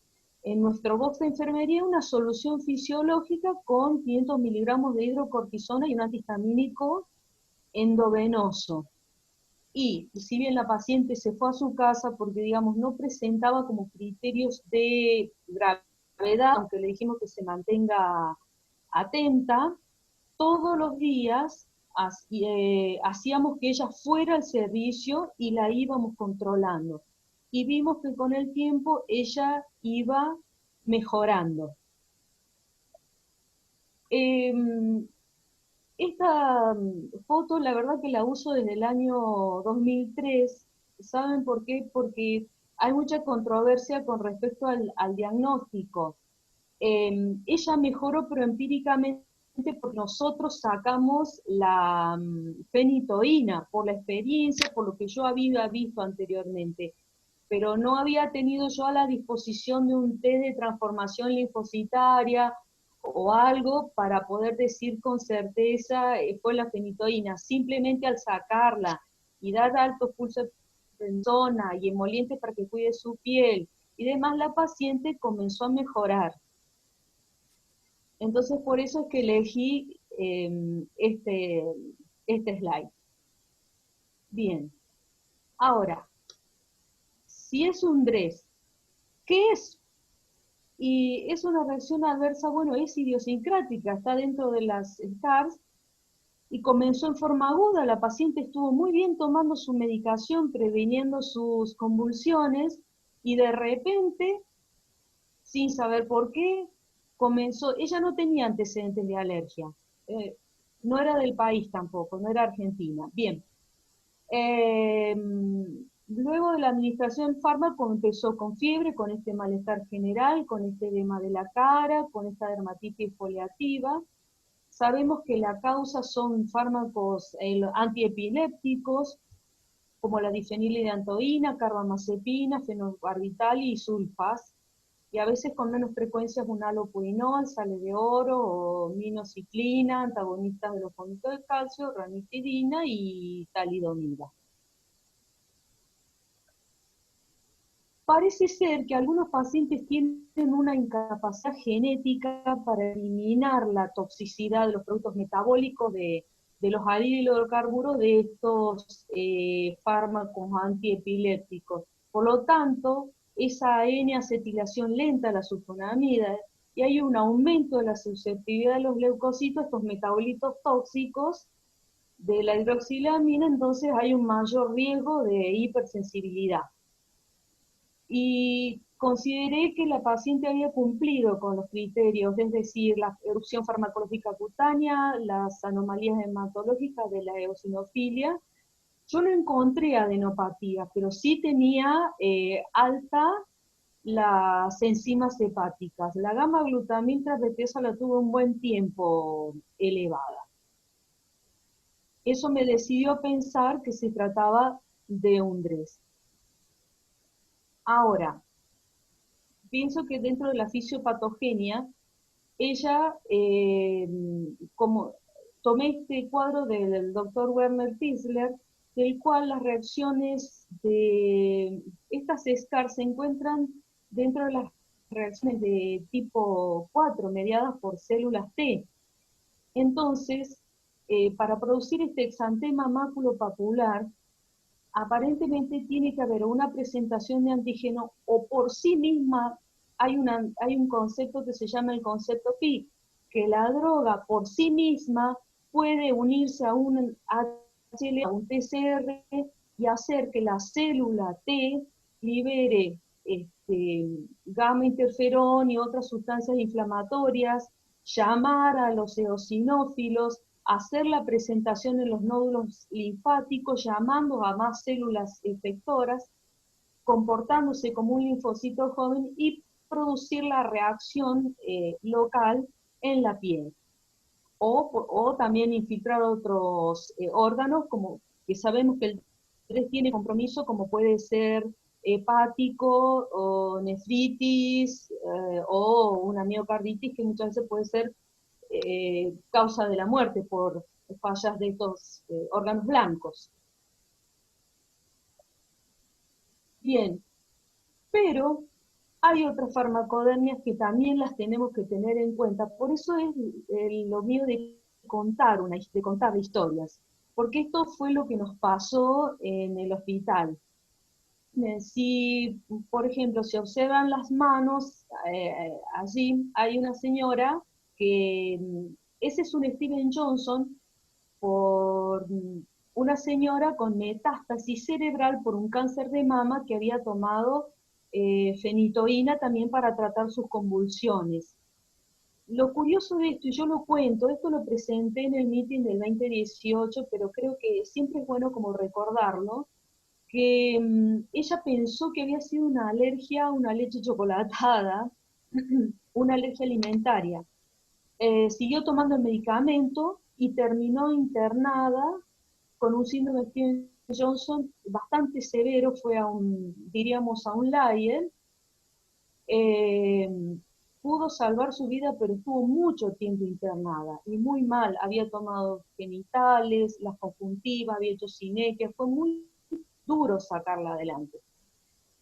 nuestro box de enfermería una solución fisiológica con 500 miligramos de hidrocortisona y un antihistamínico endovenoso. Y si bien la paciente se fue a su casa porque, digamos, no presentaba como criterios de gravedad, aunque le dijimos que se mantenga atenta, todos los días hacíamos que ella fuera al servicio y la íbamos controlando. Y vimos que con el tiempo ella iba mejorando. Esta foto, la verdad que la uso desde el año 2003. ¿Saben por qué? Porque hay mucha controversia con respecto al diagnóstico. Ella mejoró, pero empíricamente, porque nosotros sacamos la fenitoína, por la experiencia, por lo que yo había visto anteriormente. Pero no había tenido yo a la disposición de un test de transformación linfocitaria o algo para poder decir con certeza fue la fenitoína. Simplemente al sacarla y dar altos pulsos de prednisona y emolientes para que cuide su piel y demás, la paciente comenzó a mejorar. Entonces por eso es que elegí este slide. Bien, ahora, si es un DRESS, ¿qué es? Y es una reacción adversa, bueno, es idiosincrática, está dentro de las SCARS, y comenzó en forma aguda. La paciente estuvo muy bien tomando su medicación, previniendo sus convulsiones, y de repente, sin saber por qué, comenzó, ella no tenía antecedentes de alergia, no era del país tampoco, no era argentina. Bien. Luego de la administración del fármaco empezó con fiebre, con este malestar general, con este edema de la cara, con esta dermatitis foliativa. Sabemos que la causa son fármacos antiepilépticos, como la difenilidantoína, carbamazepina, fenobarbital y sulfas, y a veces con menos frecuencia es un halopurinol, sales de oro o minociclina, antagonistas de los fosfatos de calcio, ranitidina y talidomida. Parece ser que algunos pacientes tienen una incapacidad genética para eliminar la toxicidad de los productos metabólicos de los hidrocarburos de estos fármacos antiepilépticos. Por lo tanto, esa N-acetilación lenta, la sulfonamida, y hay un aumento de la susceptibilidad de los leucocitos, estos metabolitos tóxicos de la hidroxilamina, entonces hay un mayor riesgo de hipersensibilidad. Y consideré que la paciente había cumplido con los criterios, es decir, la erupción farmacológica cutánea, las anomalías hematológicas de la eosinofilia. Yo no encontré adenopatía, pero sí tenía alta las enzimas hepáticas. La gamma-glutamina transversal la tuvo un buen tiempo elevada. Eso me decidió pensar que se trataba de un DRES. Ahora, pienso que dentro de la fisiopatogenia, ella, como tomé este cuadro del doctor Werner Tisler, del cual las reacciones de estas SCAR se encuentran dentro de las reacciones de tipo 4, mediadas por células T. Entonces, para producir este exantema maculopapular, aparentemente tiene que haber una presentación de antígeno, o por sí misma hay un concepto que se llama el concepto PI, que la droga por sí misma puede unirse a un HLA, a un TCR, y hacer que la célula T libere gamma interferón y otras sustancias inflamatorias, llamar a los eosinófilos, hacer la presentación en los nódulos linfáticos, llamando a más células efectoras, comportándose como un linfocito joven y producir la reacción local en la piel. O también infiltrar otros órganos, como que sabemos que el 3 tiene compromiso, como puede ser hepático, o nefritis, o una miocarditis, que muchas veces puede ser causa de la muerte por fallas de estos órganos blancos. Bien, pero hay otras farmacodemias que también las tenemos que tener en cuenta. Por eso es lo mío de contar historias, porque esto fue lo que nos pasó en el hospital. Si, por ejemplo, se observan las manos, allí hay una señora que, ese es un Steven Johnson, por una señora con metástasis cerebral por un cáncer de mama que había tomado fenitoína también para tratar sus convulsiones. Lo curioso de esto, y yo lo cuento, esto lo presenté en el meeting del 2018, pero creo que siempre es bueno como recordarlo, que ella pensó que había sido una alergia a una leche chocolatada, una alergia alimentaria. Siguió tomando el medicamento y terminó internada con un síndrome de Steven Johnson bastante severo, fue diríamos a un Lyell. Pudo salvar su vida, pero estuvo mucho tiempo internada y muy mal. Había tomado genitales, las conjuntivas, había hecho sinequias, fue muy duro sacarla adelante.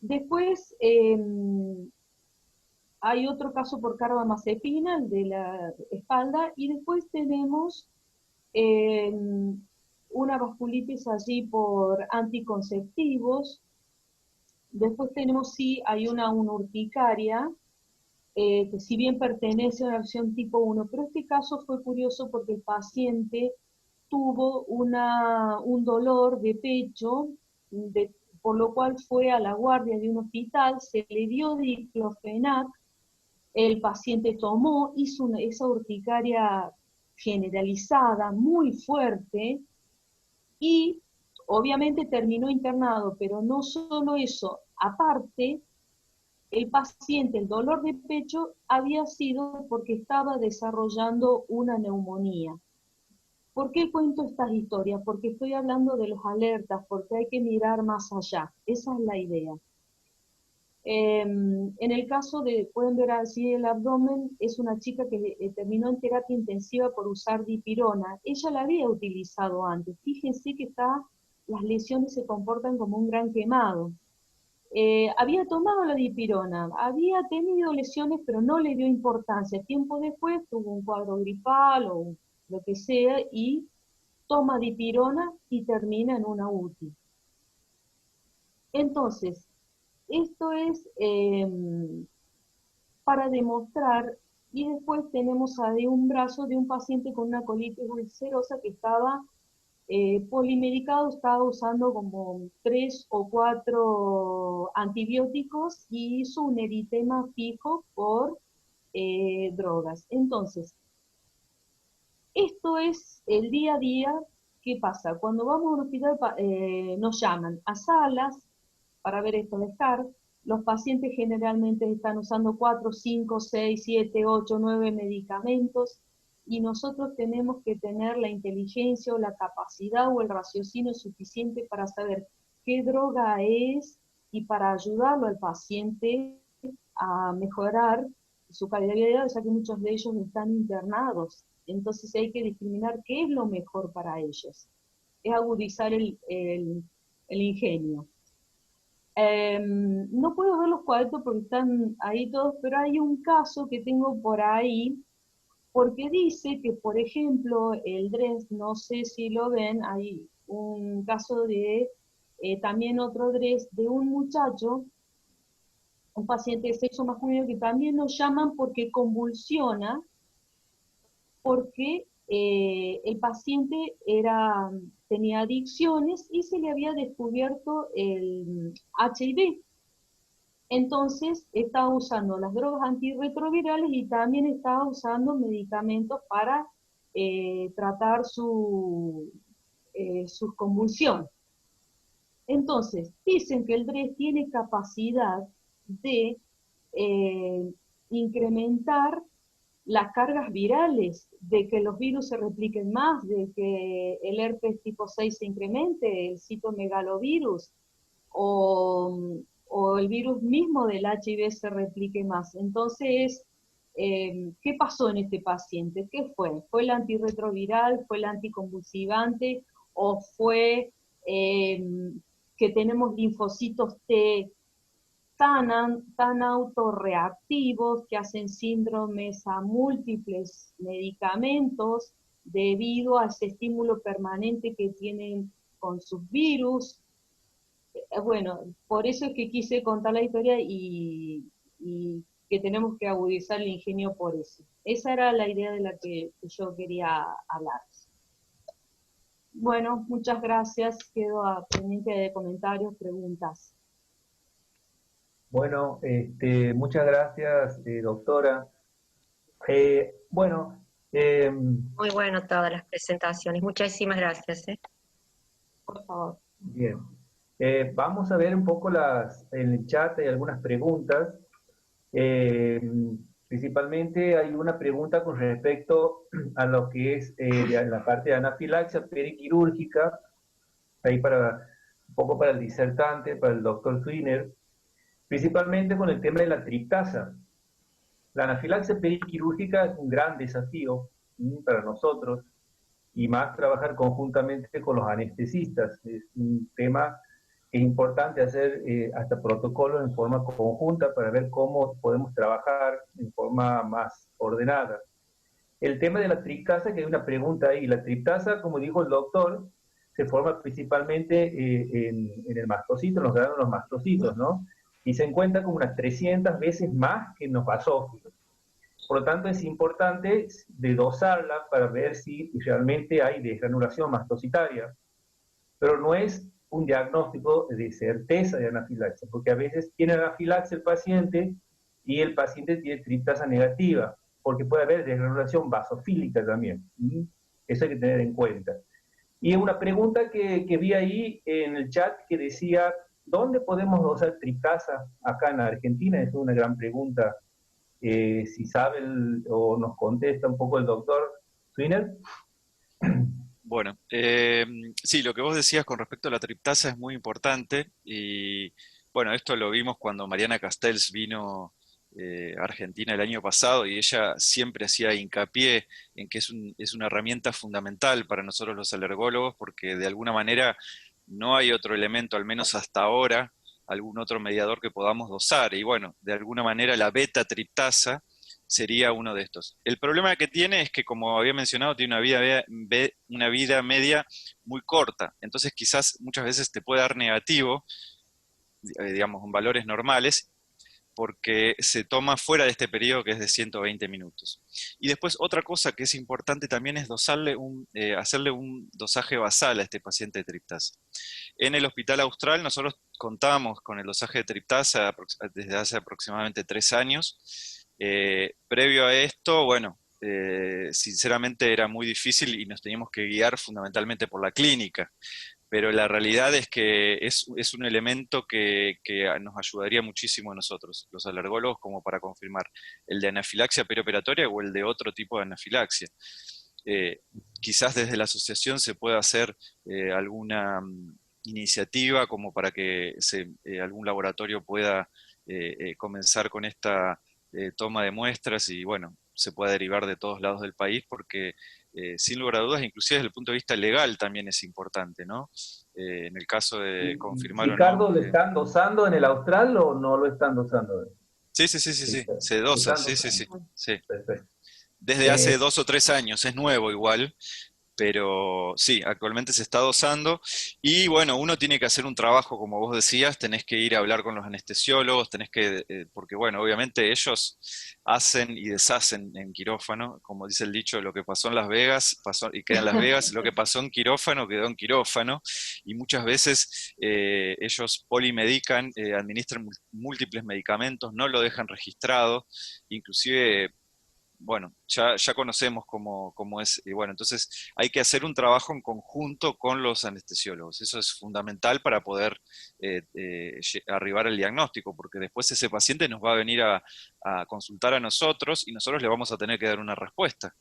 Después hay otro caso por carbamazepina, el de la espalda, y después tenemos una vasculitis allí por anticonceptivos. Después tenemos, sí, hay una urticaria, que si bien pertenece a una versión tipo 1, pero este caso fue curioso porque el paciente tuvo un dolor de pecho, por lo cual fue a la guardia de un hospital, se le dio diclofenac, el paciente tomó, hizo esa urticaria generalizada, muy fuerte, y obviamente terminó internado, pero no solo eso, aparte, el paciente, el dolor de pecho había sido porque estaba desarrollando una neumonía. ¿Por qué cuento estas historias? Porque estoy hablando de los alertas, porque hay que mirar más allá. Esa es la idea. En el caso de, pueden ver así el abdomen, es una chica que terminó en terapia intensiva por usar dipirona. Ella la había utilizado antes. Fíjense que las lesiones se comportan como un gran quemado. Había tomado la dipirona, había tenido lesiones, pero no le dio importancia. Tiempo después tuvo un cuadro gripal o lo que sea, y toma dipirona y termina en una UTI. Entonces, esto es para demostrar, y después tenemos de un brazo de un paciente con una colitis ulcerosa que estaba polimedicado, estaba usando como 3 o 4 antibióticos y hizo un eritema fijo por drogas. Entonces, esto es el día a día. ¿Qué pasa? Cuando vamos a un hospital nos llaman a salas para ver esto de SCAR. Los pacientes generalmente están usando 4, 5, 6, 7, 8, 9 medicamentos. y nosotros tenemos que tener la inteligencia o la capacidad o el raciocinio suficiente para saber qué droga es y para ayudarlo al paciente a mejorar su calidad de vida, ya que muchos de ellos están internados. Entonces hay que discriminar qué es lo mejor para ellos. Es agudizar el ingenio. No puedo ver los cuadros porque están ahí todos, pero hay un caso que tengo por ahí, porque dice que, por ejemplo, el DRES, no sé si lo ven, hay un caso de, también otro DRES, de un muchacho, un paciente de sexo masculino que también nos llaman porque convulsiona, porque el paciente tenía adicciones y se le había descubierto el HIV. Entonces estaba usando las drogas antirretrovirales y también estaba usando medicamentos para tratar sus convulsiones. Entonces, dicen que el DRES tiene capacidad de incrementar las cargas virales, de que los virus se repliquen más, de que el herpes tipo 6 se incremente, el citomegalovirus, o el virus mismo del HIV se replique más. Entonces, ¿qué pasó en este paciente? ¿Qué fue? ¿Fue el antirretroviral? ¿Fue el anticonvulsivante? ¿O fue que tenemos linfocitos T tan autorreactivos que hacen síndromes a múltiples medicamentos debido a ese estímulo permanente que tienen con sus virus? Bueno, por eso es que quise contar la historia y que tenemos que agudizar el ingenio por eso. Esa era la idea de la que yo quería hablar. Bueno, muchas gracias. Quedo pendiente de comentarios, preguntas. Bueno, muchas gracias, doctora. Bueno, Muy bueno todas las presentaciones. Muchísimas gracias. Por favor. bien. Vamos a ver un poco en el chat hay algunas preguntas. Principalmente hay una pregunta con respecto a lo que es la parte de anafilaxia periquirúrgica, ahí un poco para el disertante, para el doctor Swiner, principalmente con el tema de la triptasa. La anafilaxia periquirúrgica es un gran desafío para nosotros, y más trabajar conjuntamente con los anestesistas. Es un tema que es importante hacer hasta protocolos en forma conjunta para ver cómo podemos trabajar en forma más ordenada. El tema de la triptasa, que hay una pregunta ahí. La triptasa, como dijo el doctor, se forma principalmente en el mastocito, en los gránulos mastocitos, ¿no? Y se encuentra como unas 300 veces más que en los basófilos. Por lo tanto, es importante de dosarla para ver si realmente hay desgranulación mastocitaria. Pero no es un diagnóstico de certeza de anafilaxia, porque a veces tiene anafilaxia el paciente y el paciente tiene triptasa negativa, porque puede haber desgranulación basofílica también. Eso hay que tener en cuenta. Y una pregunta que vi ahí en el chat que decía, ¿dónde podemos dosar triptasa acá en Argentina? Es una gran pregunta. Si sabe o nos contesta un poco el doctor Swiner. Bueno, sí, lo que vos decías con respecto a la triptasa es muy importante y bueno, esto lo vimos cuando Mariana Castells vino a Argentina el año pasado y ella siempre hacía hincapié en que es una herramienta fundamental para nosotros los alergólogos porque de alguna manera no hay otro elemento, al menos hasta ahora, algún otro mediador que podamos dosar y bueno, de alguna manera la beta-triptasa sería uno de estos. El problema que tiene es que, como había mencionado, tiene una vida media muy corta, entonces quizás muchas veces te puede dar negativo, digamos, en valores normales, porque se toma fuera de este periodo que es de 120 minutos. Y después otra cosa que es importante también es hacerle un dosaje basal a este paciente de triptasa. En el Hospital Austral nosotros contábamos con el dosaje de triptasa desde hace aproximadamente 3 años. Previo a esto, bueno, sinceramente era muy difícil y nos teníamos que guiar fundamentalmente por la clínica. pero la realidad es que es un elemento que nos ayudaría muchísimo a nosotros, los alergólogos, como para confirmar el de anafilaxia perioperatoria o el de otro tipo de anafilaxia. Quizás desde la asociación se pueda hacer alguna iniciativa como para que algún laboratorio pueda comenzar con esta toma de muestras y bueno, se pueda derivar de todos lados del país porque sin lugar a dudas, inclusive desde el punto de vista legal también es importante, ¿no? En el caso de confirmar Ricardo, o no. ¿le están dosando en el Austral o no lo están dosando? Sí, se dosa, Están sí. dosando. Perfecto. Desde hace 2 o 3 años, es nuevo igual, pero sí, actualmente se está dosando y bueno, uno tiene que hacer un trabajo, como vos decías, tenés que ir a hablar con los anestesiólogos, porque bueno, obviamente ellos hacen y deshacen en quirófano, como dice el dicho, lo que pasó en Las Vegas, pasó y queda en Las Vegas, lo que pasó en quirófano quedó en quirófano, y muchas veces ellos polimedican, administran múltiples medicamentos, no lo dejan registrado, inclusive bueno, ya conocemos cómo es, y bueno, entonces hay que hacer un trabajo en conjunto con los anestesiólogos, eso es fundamental para poder arribar al diagnóstico, porque después ese paciente nos va a venir a consultar a nosotros y nosotros le vamos a tener que dar una respuesta.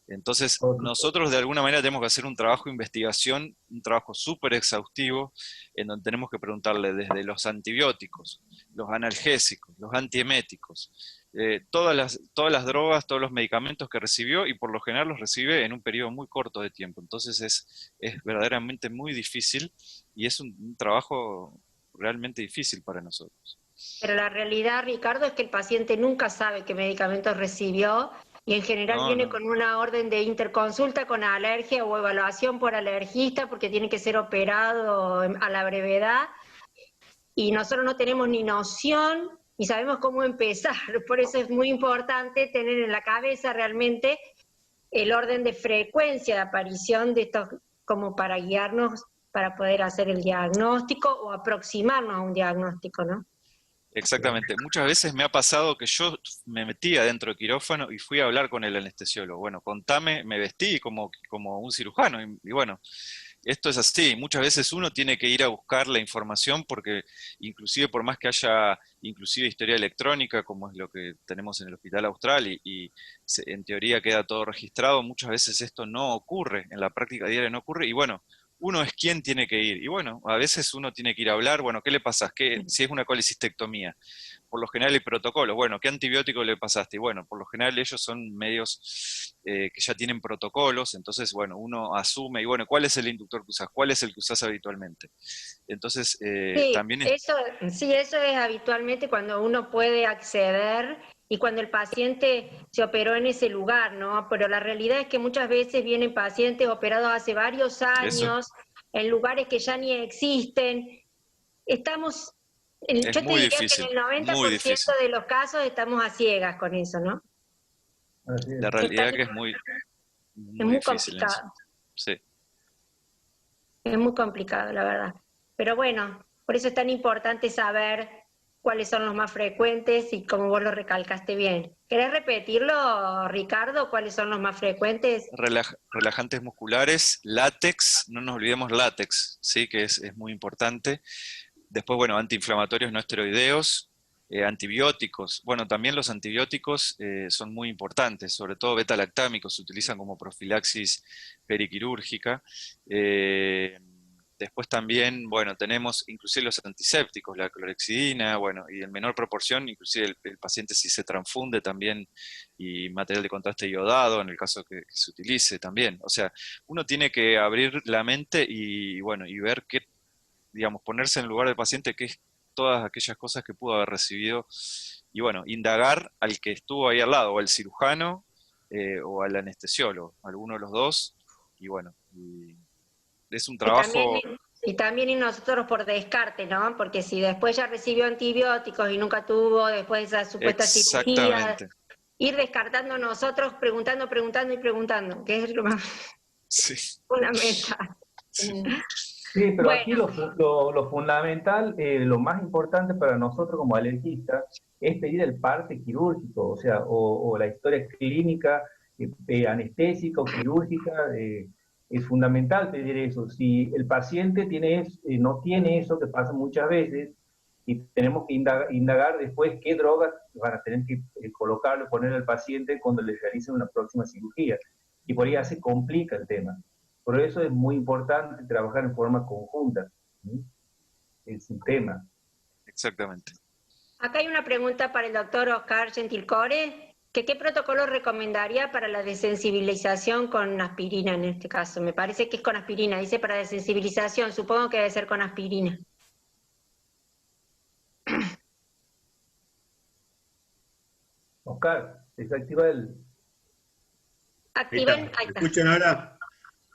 Entonces, nosotros de alguna manera tenemos que hacer un trabajo de investigación, un trabajo súper exhaustivo, en donde tenemos que preguntarle desde los antibióticos, los analgésicos, los antieméticos, todas las drogas, todos los medicamentos que recibió, y por lo general los recibe en un periodo muy corto de tiempo. Entonces es verdaderamente muy difícil y es un trabajo realmente difícil para nosotros. Pero la realidad, Ricardo, es que el paciente nunca sabe qué medicamentos recibió y en general viene con una orden de interconsulta con alergia o evaluación por alergista porque tiene que ser operado a la brevedad y nosotros no tenemos ni noción ni sabemos cómo empezar. Por eso es muy importante tener en la cabeza realmente el orden de frecuencia de aparición de estos, como para guiarnos para poder hacer el diagnóstico o aproximarnos a un diagnóstico, ¿no? Exactamente. Muchas veces me ha pasado que yo me metí adentro del quirófano y fui a hablar con el anestesiólogo. Bueno, contame, me vestí como un cirujano y bueno, esto es así. Muchas veces uno tiene que ir a buscar la información porque inclusive por más que haya inclusive historia electrónica, como es lo que tenemos en el Hospital Austral y en teoría queda todo registrado, muchas veces esto no ocurre, en la práctica diaria no ocurre y bueno, uno es quien tiene que ir. Y bueno, a veces uno tiene que ir a hablar, bueno, ¿qué le pasa? Si es una colecistectomía, por lo general hay protocolos. Bueno, ¿qué antibiótico le pasaste? Y bueno, por lo general ellos son medios que ya tienen protocolos, entonces, bueno, uno asume, y bueno, ¿cuál es el inductor que usás? ¿Cuál es el que usás habitualmente? Entonces, Sí, también eso es habitualmente cuando uno puede acceder y cuando el paciente se operó en ese lugar, ¿no? Pero la realidad es que muchas veces vienen pacientes operados hace varios años, en lugares que ya ni existen. Estamos, es yo te muy diría que difícil, en el muy 90% difícil. de los casos estamos a ciegas con eso, ¿no? La realidad que es muy difícil complicado. eso. Sí. Es muy complicado, la verdad. Pero bueno, por eso es tan importante saber cuáles son los más frecuentes y como vos lo recalcaste bien. ¿Querés repetirlo, Ricardo? ¿Cuáles son los más frecuentes? Relajantes musculares, látex, no nos olvidemos látex, ¿sí? Que es muy importante. Después, bueno, antiinflamatorios no esteroideos, antibióticos. Bueno, también los antibióticos son muy importantes, sobre todo beta-lactámicos, se utilizan como profilaxis periquirúrgica. Después también, bueno, tenemos inclusive los antisépticos, la clorexidina, bueno, y en menor proporción, inclusive el paciente si se transfunde también, y material de contraste iodado, en el caso que se utilice también. O sea, uno tiene que abrir la mente y, bueno, y ver qué, digamos, ponerse en el lugar del paciente, qué es todas aquellas cosas que pudo haber recibido, y bueno, indagar al que estuvo ahí al lado, o al cirujano, o al anestesiólogo, alguno de los dos, y bueno, es un trabajo... Y también y nosotros por descarte, ¿no? Porque si después ya recibió antibióticos y nunca tuvo después de esa supuesta cirugía, ir descartando nosotros, preguntando y preguntando, que es lo más fundamental. Sí. Sí, pero Bueno. aquí lo fundamental, lo más importante para nosotros como alergistas es pedir el parte quirúrgico, o sea, o la historia clínica, anestésica o quirúrgica es fundamental pedir eso. Si el paciente no tiene eso, que pasa muchas veces, y tenemos que indagar después qué drogas van a tener que colocarle, poner al paciente cuando le realicen una próxima cirugía. Y por ahí ya se complica el tema. Por eso es muy importante trabajar en forma conjunta. ¿Sí? Es un tema. Exactamente. Acá hay una pregunta para el doctor Oscar Gentilcore, que ¿qué protocolo recomendaría para la desensibilización con aspirina en este caso? Me parece que es con aspirina, dice para desensibilización, supongo que debe ser con aspirina. Oscar, desactiva el... Activen, ahí ¿Me está. escuchan ahora?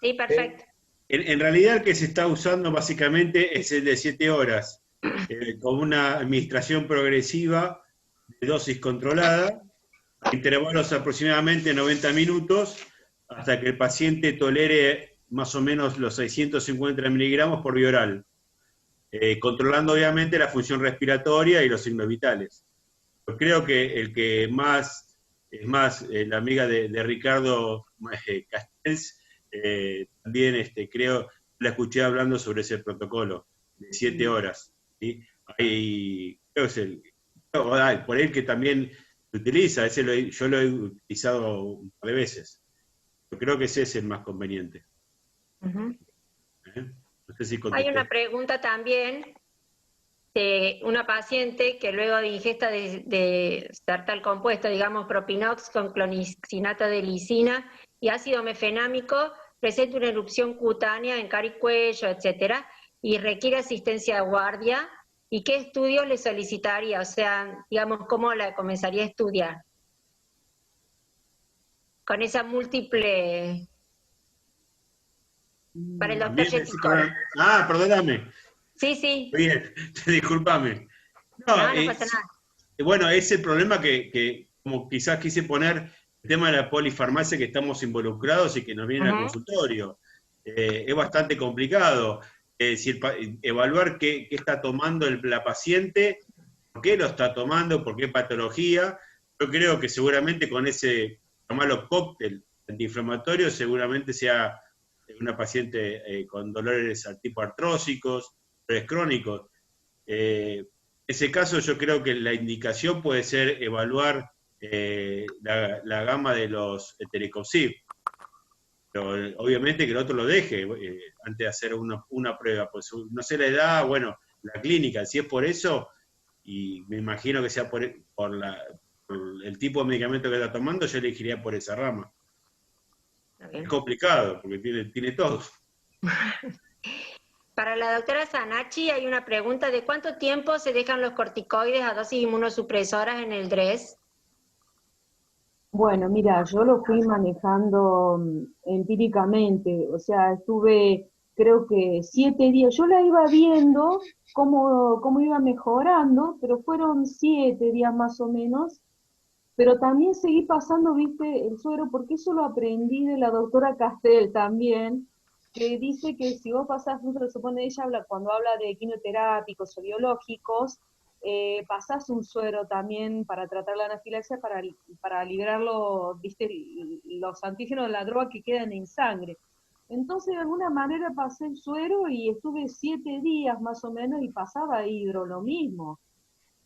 Sí, perfecto. En realidad el que se está usando básicamente es el de 7 horas, con una administración progresiva de dosis controlada, intervalos aproximadamente 90 minutos, hasta que el paciente tolere más o menos los 650 miligramos por vía oral, controlando obviamente la función respiratoria y los signos vitales. Yo creo que el que más, es más, la amiga de Ricardo Castells, también creo, la escuché hablando sobre ese protocolo de 7 horas. ¿Sí? Ahí, creo que es por él que también se utiliza, yo lo he utilizado un par de veces. Yo creo que ese es el más conveniente. Uh-huh. No sé si Hay contesté. una pregunta también de una paciente que luego de ingesta de sartal compuesto, digamos propinox con clonixinato de lisina y ácido mefenámico, presenta una erupción cutánea en cara y cuello, etcétera, y requiere asistencia de guardia. ¿Y qué estudios le solicitaría? O sea, digamos, ¿cómo la comenzaría a estudiar? Con esa múltiple... Para el doctor Gentilcore. Perdóname. Sí, sí. Bien, discúlpame. No, No pasa nada. Bueno, es el problema que como quizás quise poner, el tema de la polifarmacia que estamos involucrados y que nos viene al consultorio. Es bastante complicado. Evaluar qué está tomando la paciente, por qué lo está tomando, por qué patología. Yo creo que seguramente con ese llamarlo cóctel antiinflamatorio, seguramente sea una paciente con dolores al tipo artrósicos, dolores crónicos. En ese caso yo creo que la indicación puede ser evaluar la gama de los Eterecopsib. Pero obviamente que el otro lo deje antes de hacer una prueba. Pues no sé la edad, bueno, la clínica, si es por eso, y me imagino que sea por el tipo de medicamento que está tomando, yo elegiría por esa rama. Es complicado, porque tiene todo. Para la doctora Sanachi hay una pregunta de ¿cuánto tiempo se dejan los corticoides a dosis inmunosupresoras en el DRES? Bueno, mira, yo lo fui manejando empíricamente, o sea, estuve creo que 7 días, yo la iba viendo cómo iba mejorando, pero fueron 7 días más o menos, pero también seguí pasando, viste, el suero, porque eso lo aprendí de la doctora Castel también, que dice que si vos pasás, no se lo supone, ella cuando habla de quimioterápicos o biológicos, pasás un suero también para tratar la anafilaxia, para liberar ¿viste? Los antígenos de la droga que quedan en sangre. Entonces, de alguna manera pasé el suero y estuve 7 días más o menos y pasaba hidro, lo mismo.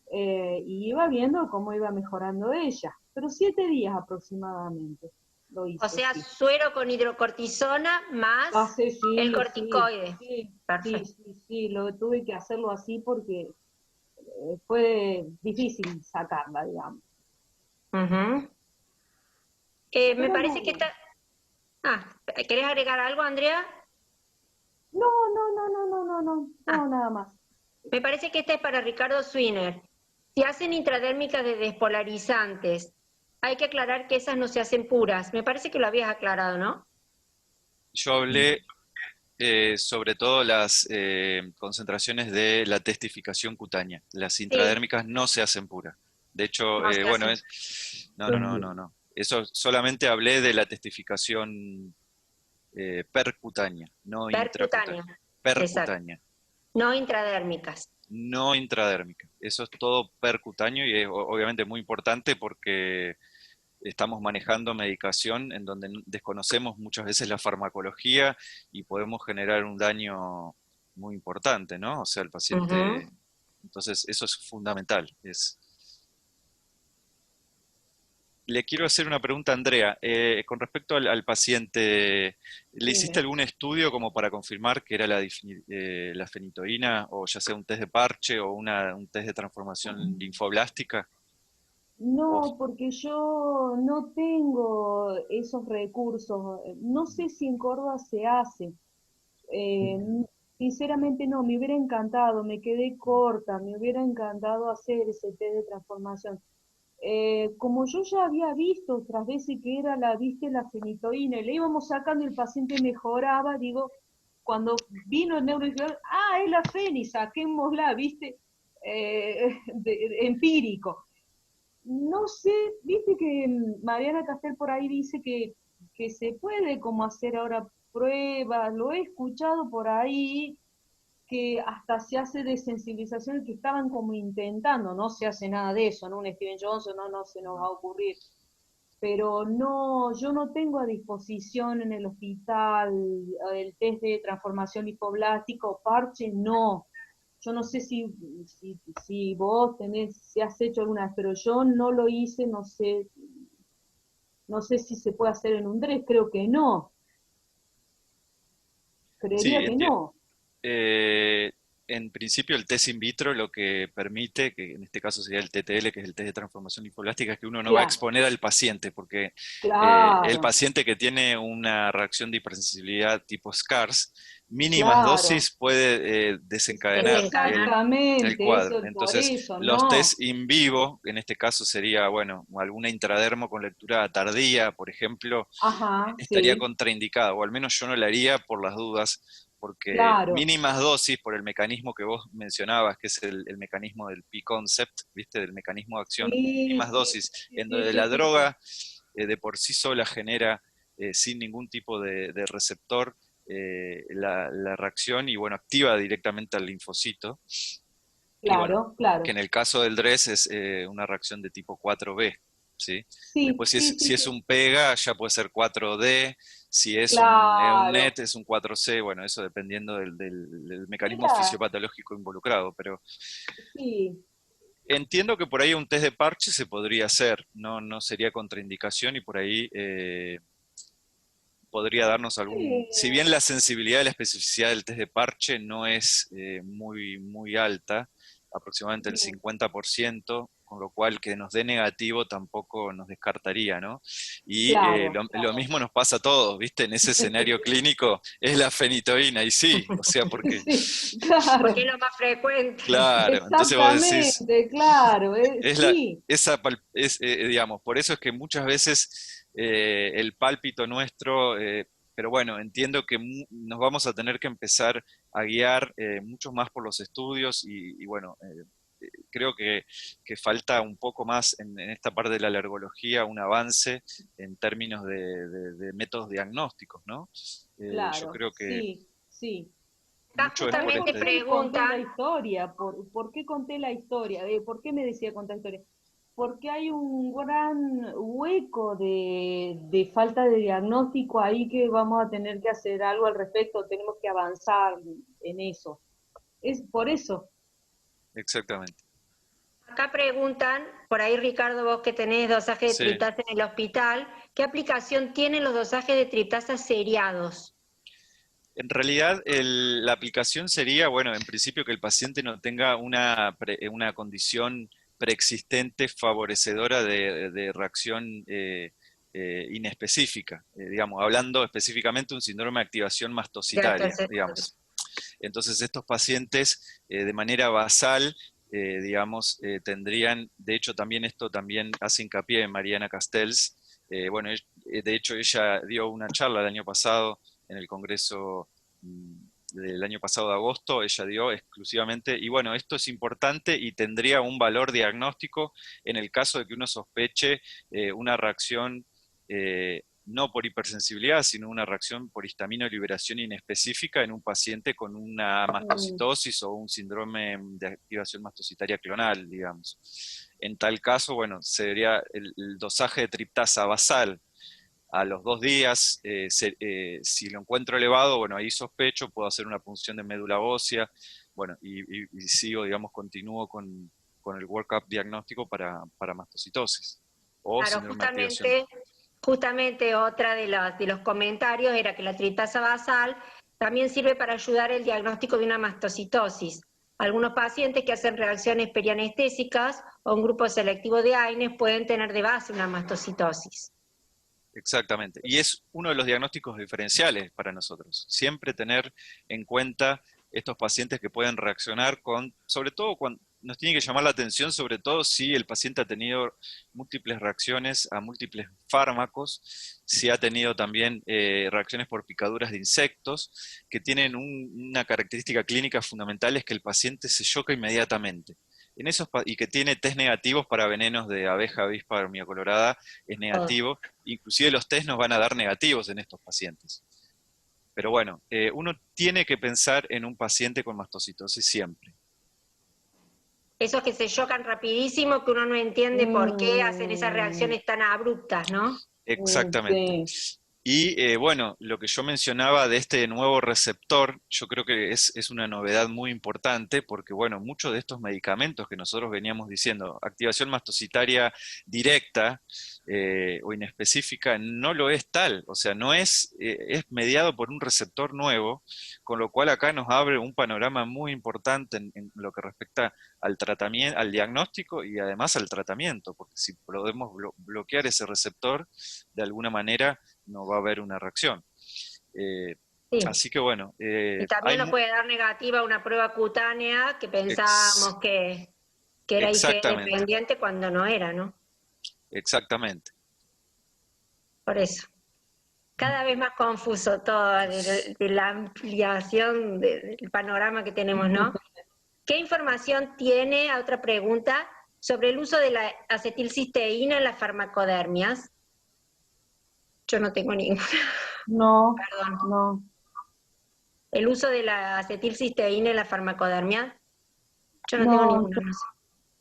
Y iba viendo cómo iba mejorando ella, pero 7 días aproximadamente lo hice. O sea, sí. suero con hidrocortisona más Pasé, sí, el corticoide. Sí, Perfecto. sí, tuve que hacerlo así porque fue difícil sacarla, digamos. Me parece que está... ¿querés agregar algo, Andrea? No, nada más. Me parece que esta es para Ricardo Swiner. Si hacen intradérmicas de despolarizantes, hay que aclarar que esas no se hacen puras. Me parece que lo habías aclarado, ¿no? Yo hablé sobre todo las concentraciones de la testificación cutánea. Las intradérmicas no se hacen puras. De hecho, No se bueno, hacen. no. Eso solamente hablé de la testificación percutánea, no intracutánea. Percutánea. No intradérmicas. No intradérmica. Eso es todo percutáneo y es obviamente muy importante porque estamos manejando medicación en donde desconocemos muchas veces la farmacología y podemos generar un daño muy importante, ¿no? O sea, el paciente... Entonces, eso es fundamental. Le quiero hacer una pregunta a Andrea. Con respecto al paciente, ¿le hiciste Dime. algún estudio como para confirmar que era la fenitoína, o ya sea un test de parche o un test de transformación linfoblástica? O- No, porque yo no tengo esos recursos. No sé si en Córdoba se hace. Eh, Sinceramente no, me hubiera encantado, me quedé corta, me hubiera encantado hacer ese test de transformación. Como yo ya había visto otras veces que era viste, la fenitoína, y le íbamos sacando y el paciente mejoraba, digo, cuando vino el neuroinferior, es la feni, saquémosla, viste, empírico. No sé, viste que Mariana Castel por ahí dice que se puede como hacer ahora pruebas, lo he escuchado por ahí, que hasta se hace de sensibilización, que estaban como intentando, no se hace nada de eso, ¿no? Un Steven Johnson no se nos va a ocurrir, pero no, yo no tengo a disposición en el hospital el test de transformación linfoblástica o parche, no. Yo no sé si vos tenés, si has hecho alguna vez, pero yo no lo hice, no sé si se puede hacer en un DRES, creo que no, Sí, creería que no. Eh, en principio el test in vitro lo que permite, que en este caso sería el TTL, que es el test de transformación linfoblástica, es que uno no va a Claro, exponer al paciente, porque el claro, paciente que tiene una reacción de hipersensibilidad tipo SCARS, mínimas claro. dosis puede desencadenar Desencadenar. el Exactamente, cuadro. eso, por Entonces, eso, los no. test in vivo, en este caso sería, bueno, alguna intradermo con lectura tardía, por ejemplo, Ajá, estaría sí, contraindicado, o al menos yo no la haría por las dudas, porque claro. mínimas dosis, por el mecanismo que vos mencionabas, que es el mecanismo del P-concept, ¿viste? Del mecanismo de acción, Sí, mínimas sí, dosis, sí, en sí, donde sí, la sí, sí. droga de por sí sola genera, sin ningún tipo de receptor, la reacción, y bueno, activa directamente al linfocito. Y bueno, Claro, que claro. en el caso del DRES es una reacción de tipo 4B, ¿sí? Sí, Después, sí, si sí, es sí. un PEGA, ya puede ser 4D, si es un Claro, NET, es un 4C, bueno, eso dependiendo del mecanismo mira, fisiopatológico involucrado, pero sí. entiendo que por ahí un test de parche se podría hacer, no sería contraindicación, y por ahí podría darnos algún, si Sí, bien la sensibilidad y la especificidad del test de parche no es muy alta, aproximadamente el sí, 50%, con lo cual que nos dé negativo tampoco nos descartaría, ¿no? Y claro, lo claro. mismo nos pasa a todos, ¿viste? En ese escenario clínico es la fenitoína, y sí, o sea, porque, Sí, Porque es claro, lo más frecuente. claro, entonces vos decís, exactamente, claro, es sí, digamos, por eso es que muchas veces el pálpito nuestro, pero bueno, entiendo que nos vamos a tener que empezar a guiar mucho más por los estudios, y bueno, creo que falta un poco más en esta parte de la alergología, un avance en términos de métodos diagnósticos, ¿no? Yo claro, creo que sí, sí. Acá mucho es ¿Sabes por por justamente este... qué conté la preguntan, historia? ¿Por qué conté la historia? ¿Por qué me decía contar historia? Porque hay un gran hueco de falta de diagnóstico ahí que vamos a tener que hacer algo al respecto, tenemos que avanzar en eso. Es por eso. Exactamente. acá preguntan, por ahí Ricardo, vos que tenés dosaje de Sí. triptasa en el hospital, ¿qué aplicación tienen los dosajes de triptasa seriados? En realidad, la aplicación sería, bueno, en principio que el paciente no tenga una condición preexistente favorecedora de reacción inespecífica, digamos, hablando específicamente de un síndrome de activación Ya, mastocitaria, entonces, digamos. Entonces, estos pacientes, de manera basal, digamos, tendrían, de hecho, también esto también hace hincapié en Mariana Castells. Bueno, de hecho, ella dio una charla el año pasado en el Congreso del año pasado de agosto, ella dio exclusivamente, y bueno, esto es importante y tendría un valor diagnóstico en el caso de que uno sospeche una reacción no por hipersensibilidad, sino una reacción por histamino-liberación inespecífica en un paciente con una mastocitosis o un síndrome de activación mastocitaria clonal, digamos. En tal caso, bueno, sería el dosaje de triptasa basal a los 2 días. Si lo encuentro elevado, bueno, ahí sospecho, puedo hacer una punción de médula ósea, bueno, y sigo, digamos, continúo con el workup diagnóstico para mastocitosis o Claro, síndrome de activación. justamente otra de los comentarios era que la triptasa basal también sirve para ayudar el diagnóstico de una mastocitosis. Algunos pacientes que hacen reacciones perianestésicas o un grupo selectivo de AINES pueden tener de base una mastocitosis. Exactamente. Y es uno de los diagnósticos diferenciales para nosotros. Siempre tener en cuenta estos pacientes que pueden reaccionar con, sobre todo cuando nos tiene que llamar la atención, sobre todo si el paciente ha tenido múltiples reacciones a múltiples fármacos, si ha tenido también reacciones por picaduras de insectos, que tienen una característica clínica fundamental, es que el paciente se choca inmediatamente. Y que tiene test negativos para venenos de abeja, avispa, hormiga colorada, es negativo. Inclusive los test nos van a dar negativos en estos pacientes. Pero bueno, uno tiene que pensar en un paciente con mastocitosis siempre. Esos que se chocan rapidísimo, que uno no entiende por qué hacen esas reacciones tan abruptas, ¿no? Exactamente. Sí. Y bueno, lo que yo mencionaba de este nuevo receptor, yo creo que es una novedad muy importante, porque bueno, muchos de estos medicamentos que nosotros veníamos diciendo, activación mastocitaria directa o inespecífica, no lo es tal, o sea, no es, es mediado por un receptor nuevo, con lo cual acá nos abre un panorama muy importante en lo que respecta al tratamiento, al diagnóstico y además al tratamiento, porque si podemos bloquear ese receptor, de alguna manera no va a haber una reacción. Sí. Así que bueno. Y también nos puede dar negativa una prueba cutánea que pensábamos que era IgE dependiente cuando no era, ¿no? Exactamente. Por eso. Cada vez más confuso todo de la ampliación del panorama que tenemos, ¿no? ¿Qué información tiene, otra pregunta, sobre el uso de la acetilcisteína en las farmacodermias? Yo no tengo ninguna. No, Perdón. no. ¿El uso de la acetilcisteína en la farmacodermia? Yo no tengo ninguna.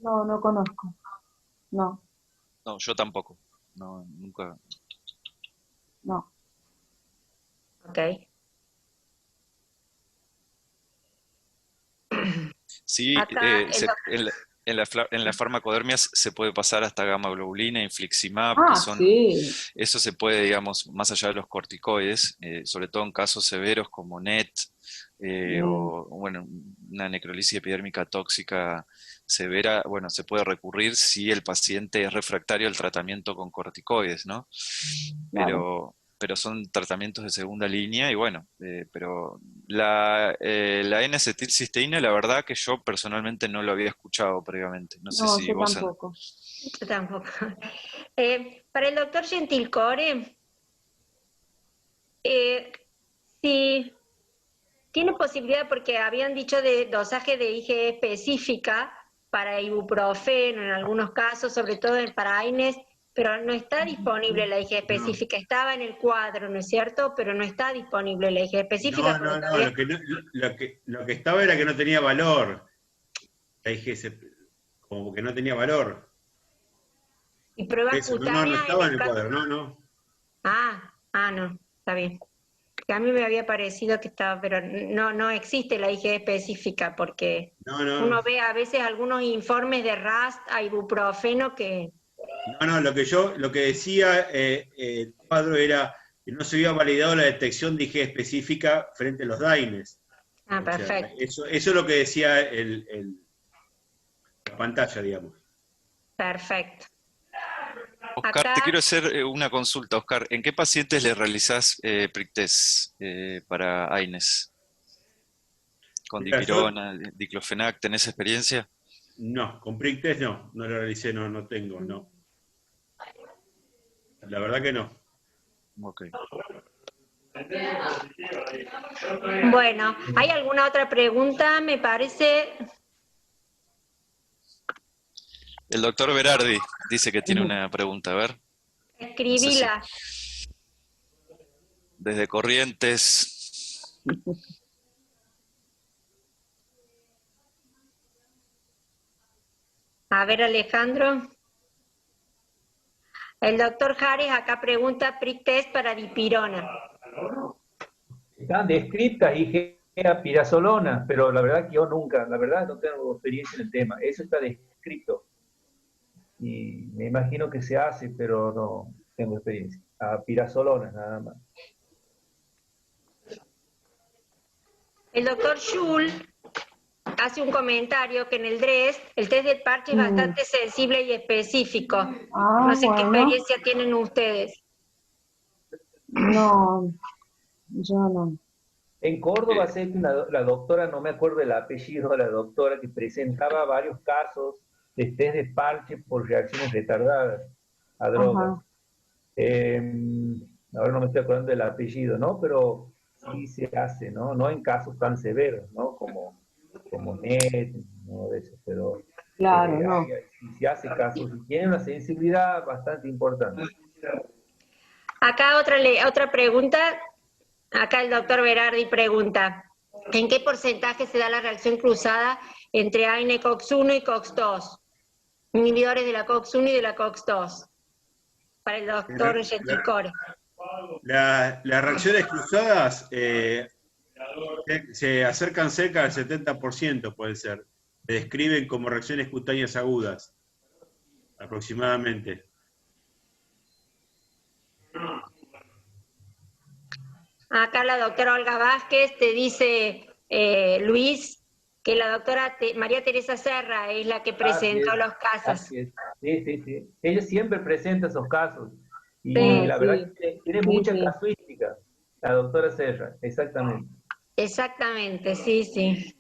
No conozco. No. No, yo tampoco. No, nunca. No. Ok. Sí, Acá, en las farmacodermias se puede pasar hasta gamma globulina, infliximab, Ah, que son, sí. eso se puede, digamos, más allá de los corticoides, sobre todo en casos severos como NET, o bueno, una necrolisis epidérmica tóxica severa, bueno, se puede recurrir si el paciente es refractario al tratamiento con corticoides, ¿no? Claro. Pero son tratamientos de segunda línea y bueno, pero la N-acetilcisteína, la verdad que yo personalmente no lo había escuchado previamente. No sé si yo vos... tampoco. Yo tampoco. Para el doctor Gentilcore, si tiene posibilidad, porque habían dicho de dosaje de IgE específica para ibuprofeno en algunos casos, sobre todo para AINES, pero no está disponible la IgE específica. Estaba en el cuadro, ¿no es cierto? Pero no está disponible la IgE específica. No, lo que estaba era que no tenía valor. La IgE como que no tenía valor. ¿Y prueba cutánea? No estaba en el cuadro, no. No, está bien. Que a mí me había parecido que estaba, pero no existe la IgE específica, porque uno ve a veces algunos informes de RAST a ibuprofeno que... No, lo que decía el cuadro era que no se había validado la detección de IgE específica frente a los DAINES. Perfecto. Eso es lo que decía la pantalla, digamos. Perfecto. Oscar, te quiero hacer una consulta, Oscar. ¿En qué pacientes le realizás prick test para AINES? ¿Con dipirona, diclofenac, tenés experiencia? No, con prick test no lo realicé, no tengo, no. La verdad que no. Ok. Bueno, ¿hay alguna otra pregunta? Me parece... El doctor Berardi dice que tiene una pregunta, a ver. Escribíla. desde Corrientes. A ver, Alejandro. El doctor Jares acá pregunta prick test para dipirona. Están descritas IgA pirazolona, pero la verdad que yo nunca, la verdad no tengo experiencia en el tema. Eso está descrito. Y me imagino que se hace, pero no tengo experiencia. A pirazolona nada más. El doctor Schul hace un comentario que en el DRES el test del parche es bastante sensible y específico. No sé qué experiencia tienen ustedes. No, yo no. En Córdoba sé que la doctora, no me acuerdo el apellido de la doctora, que presentaba varios casos de test de parche por reacciones retardadas a drogas. Ahora no me estoy acordando del apellido, ¿no? Pero sí se hace, ¿no? No en casos tan severos, ¿no? Como NET, ¿no? De eso, pero Claro, no. sí se hace casos y tiene una sensibilidad bastante importante. Acá otra pregunta. Acá el doctor Berardi pregunta, ¿en qué porcentaje se da la reacción cruzada entre AINE-COX-1 y COX-2? Inhibidores de la COX-1 y de la COX-2. Para el doctor Genticore. Las reacciones cruzadas se acercan cerca al 70%, puede ser. Se describen como reacciones cutáneas agudas, aproximadamente. Acá la doctora Olga Vázquez te dice, Luis, que la doctora María Teresa Serra es la que presentó los casos. Sí. Ella siempre presenta esos casos. Y Sí, la verdad que tiene mucha casuística, la doctora Serra, exactamente. Exactamente, sí.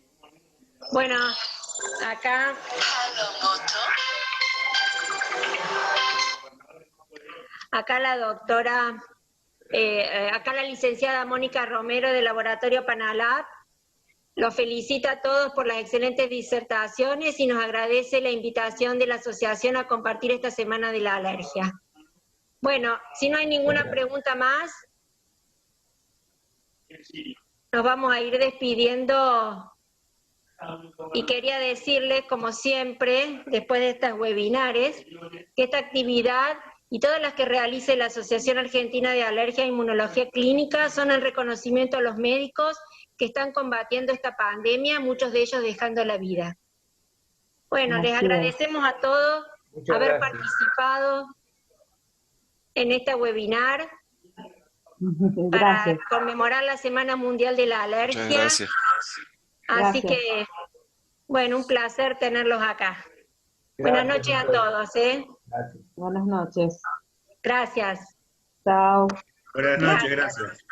Bueno, acá la doctora, acá la licenciada Mónica Romero del Laboratorio Panalab los felicita a todos por las excelentes disertaciones y nos agradece la invitación de la asociación a compartir esta semana de la alergia. Bueno, si no hay ninguna pregunta más, nos vamos a ir despidiendo. Y quería decirles, como siempre, después de estas webinares, que esta actividad y todas las que realice la Asociación Argentina de Alergia e Inmunología Clínica son el reconocimiento a los médicos que están combatiendo esta pandemia, muchos de ellos dejando la vida. Bueno, les agradecemos a todos haber participado en esta webinar para conmemorar la Semana Mundial de la Alergia. Muchas gracias. Así que, bueno, un placer tenerlos acá. Buenas noches a todos, ¿eh? Buenas noches. Gracias. Chao. Buenas noches, gracias.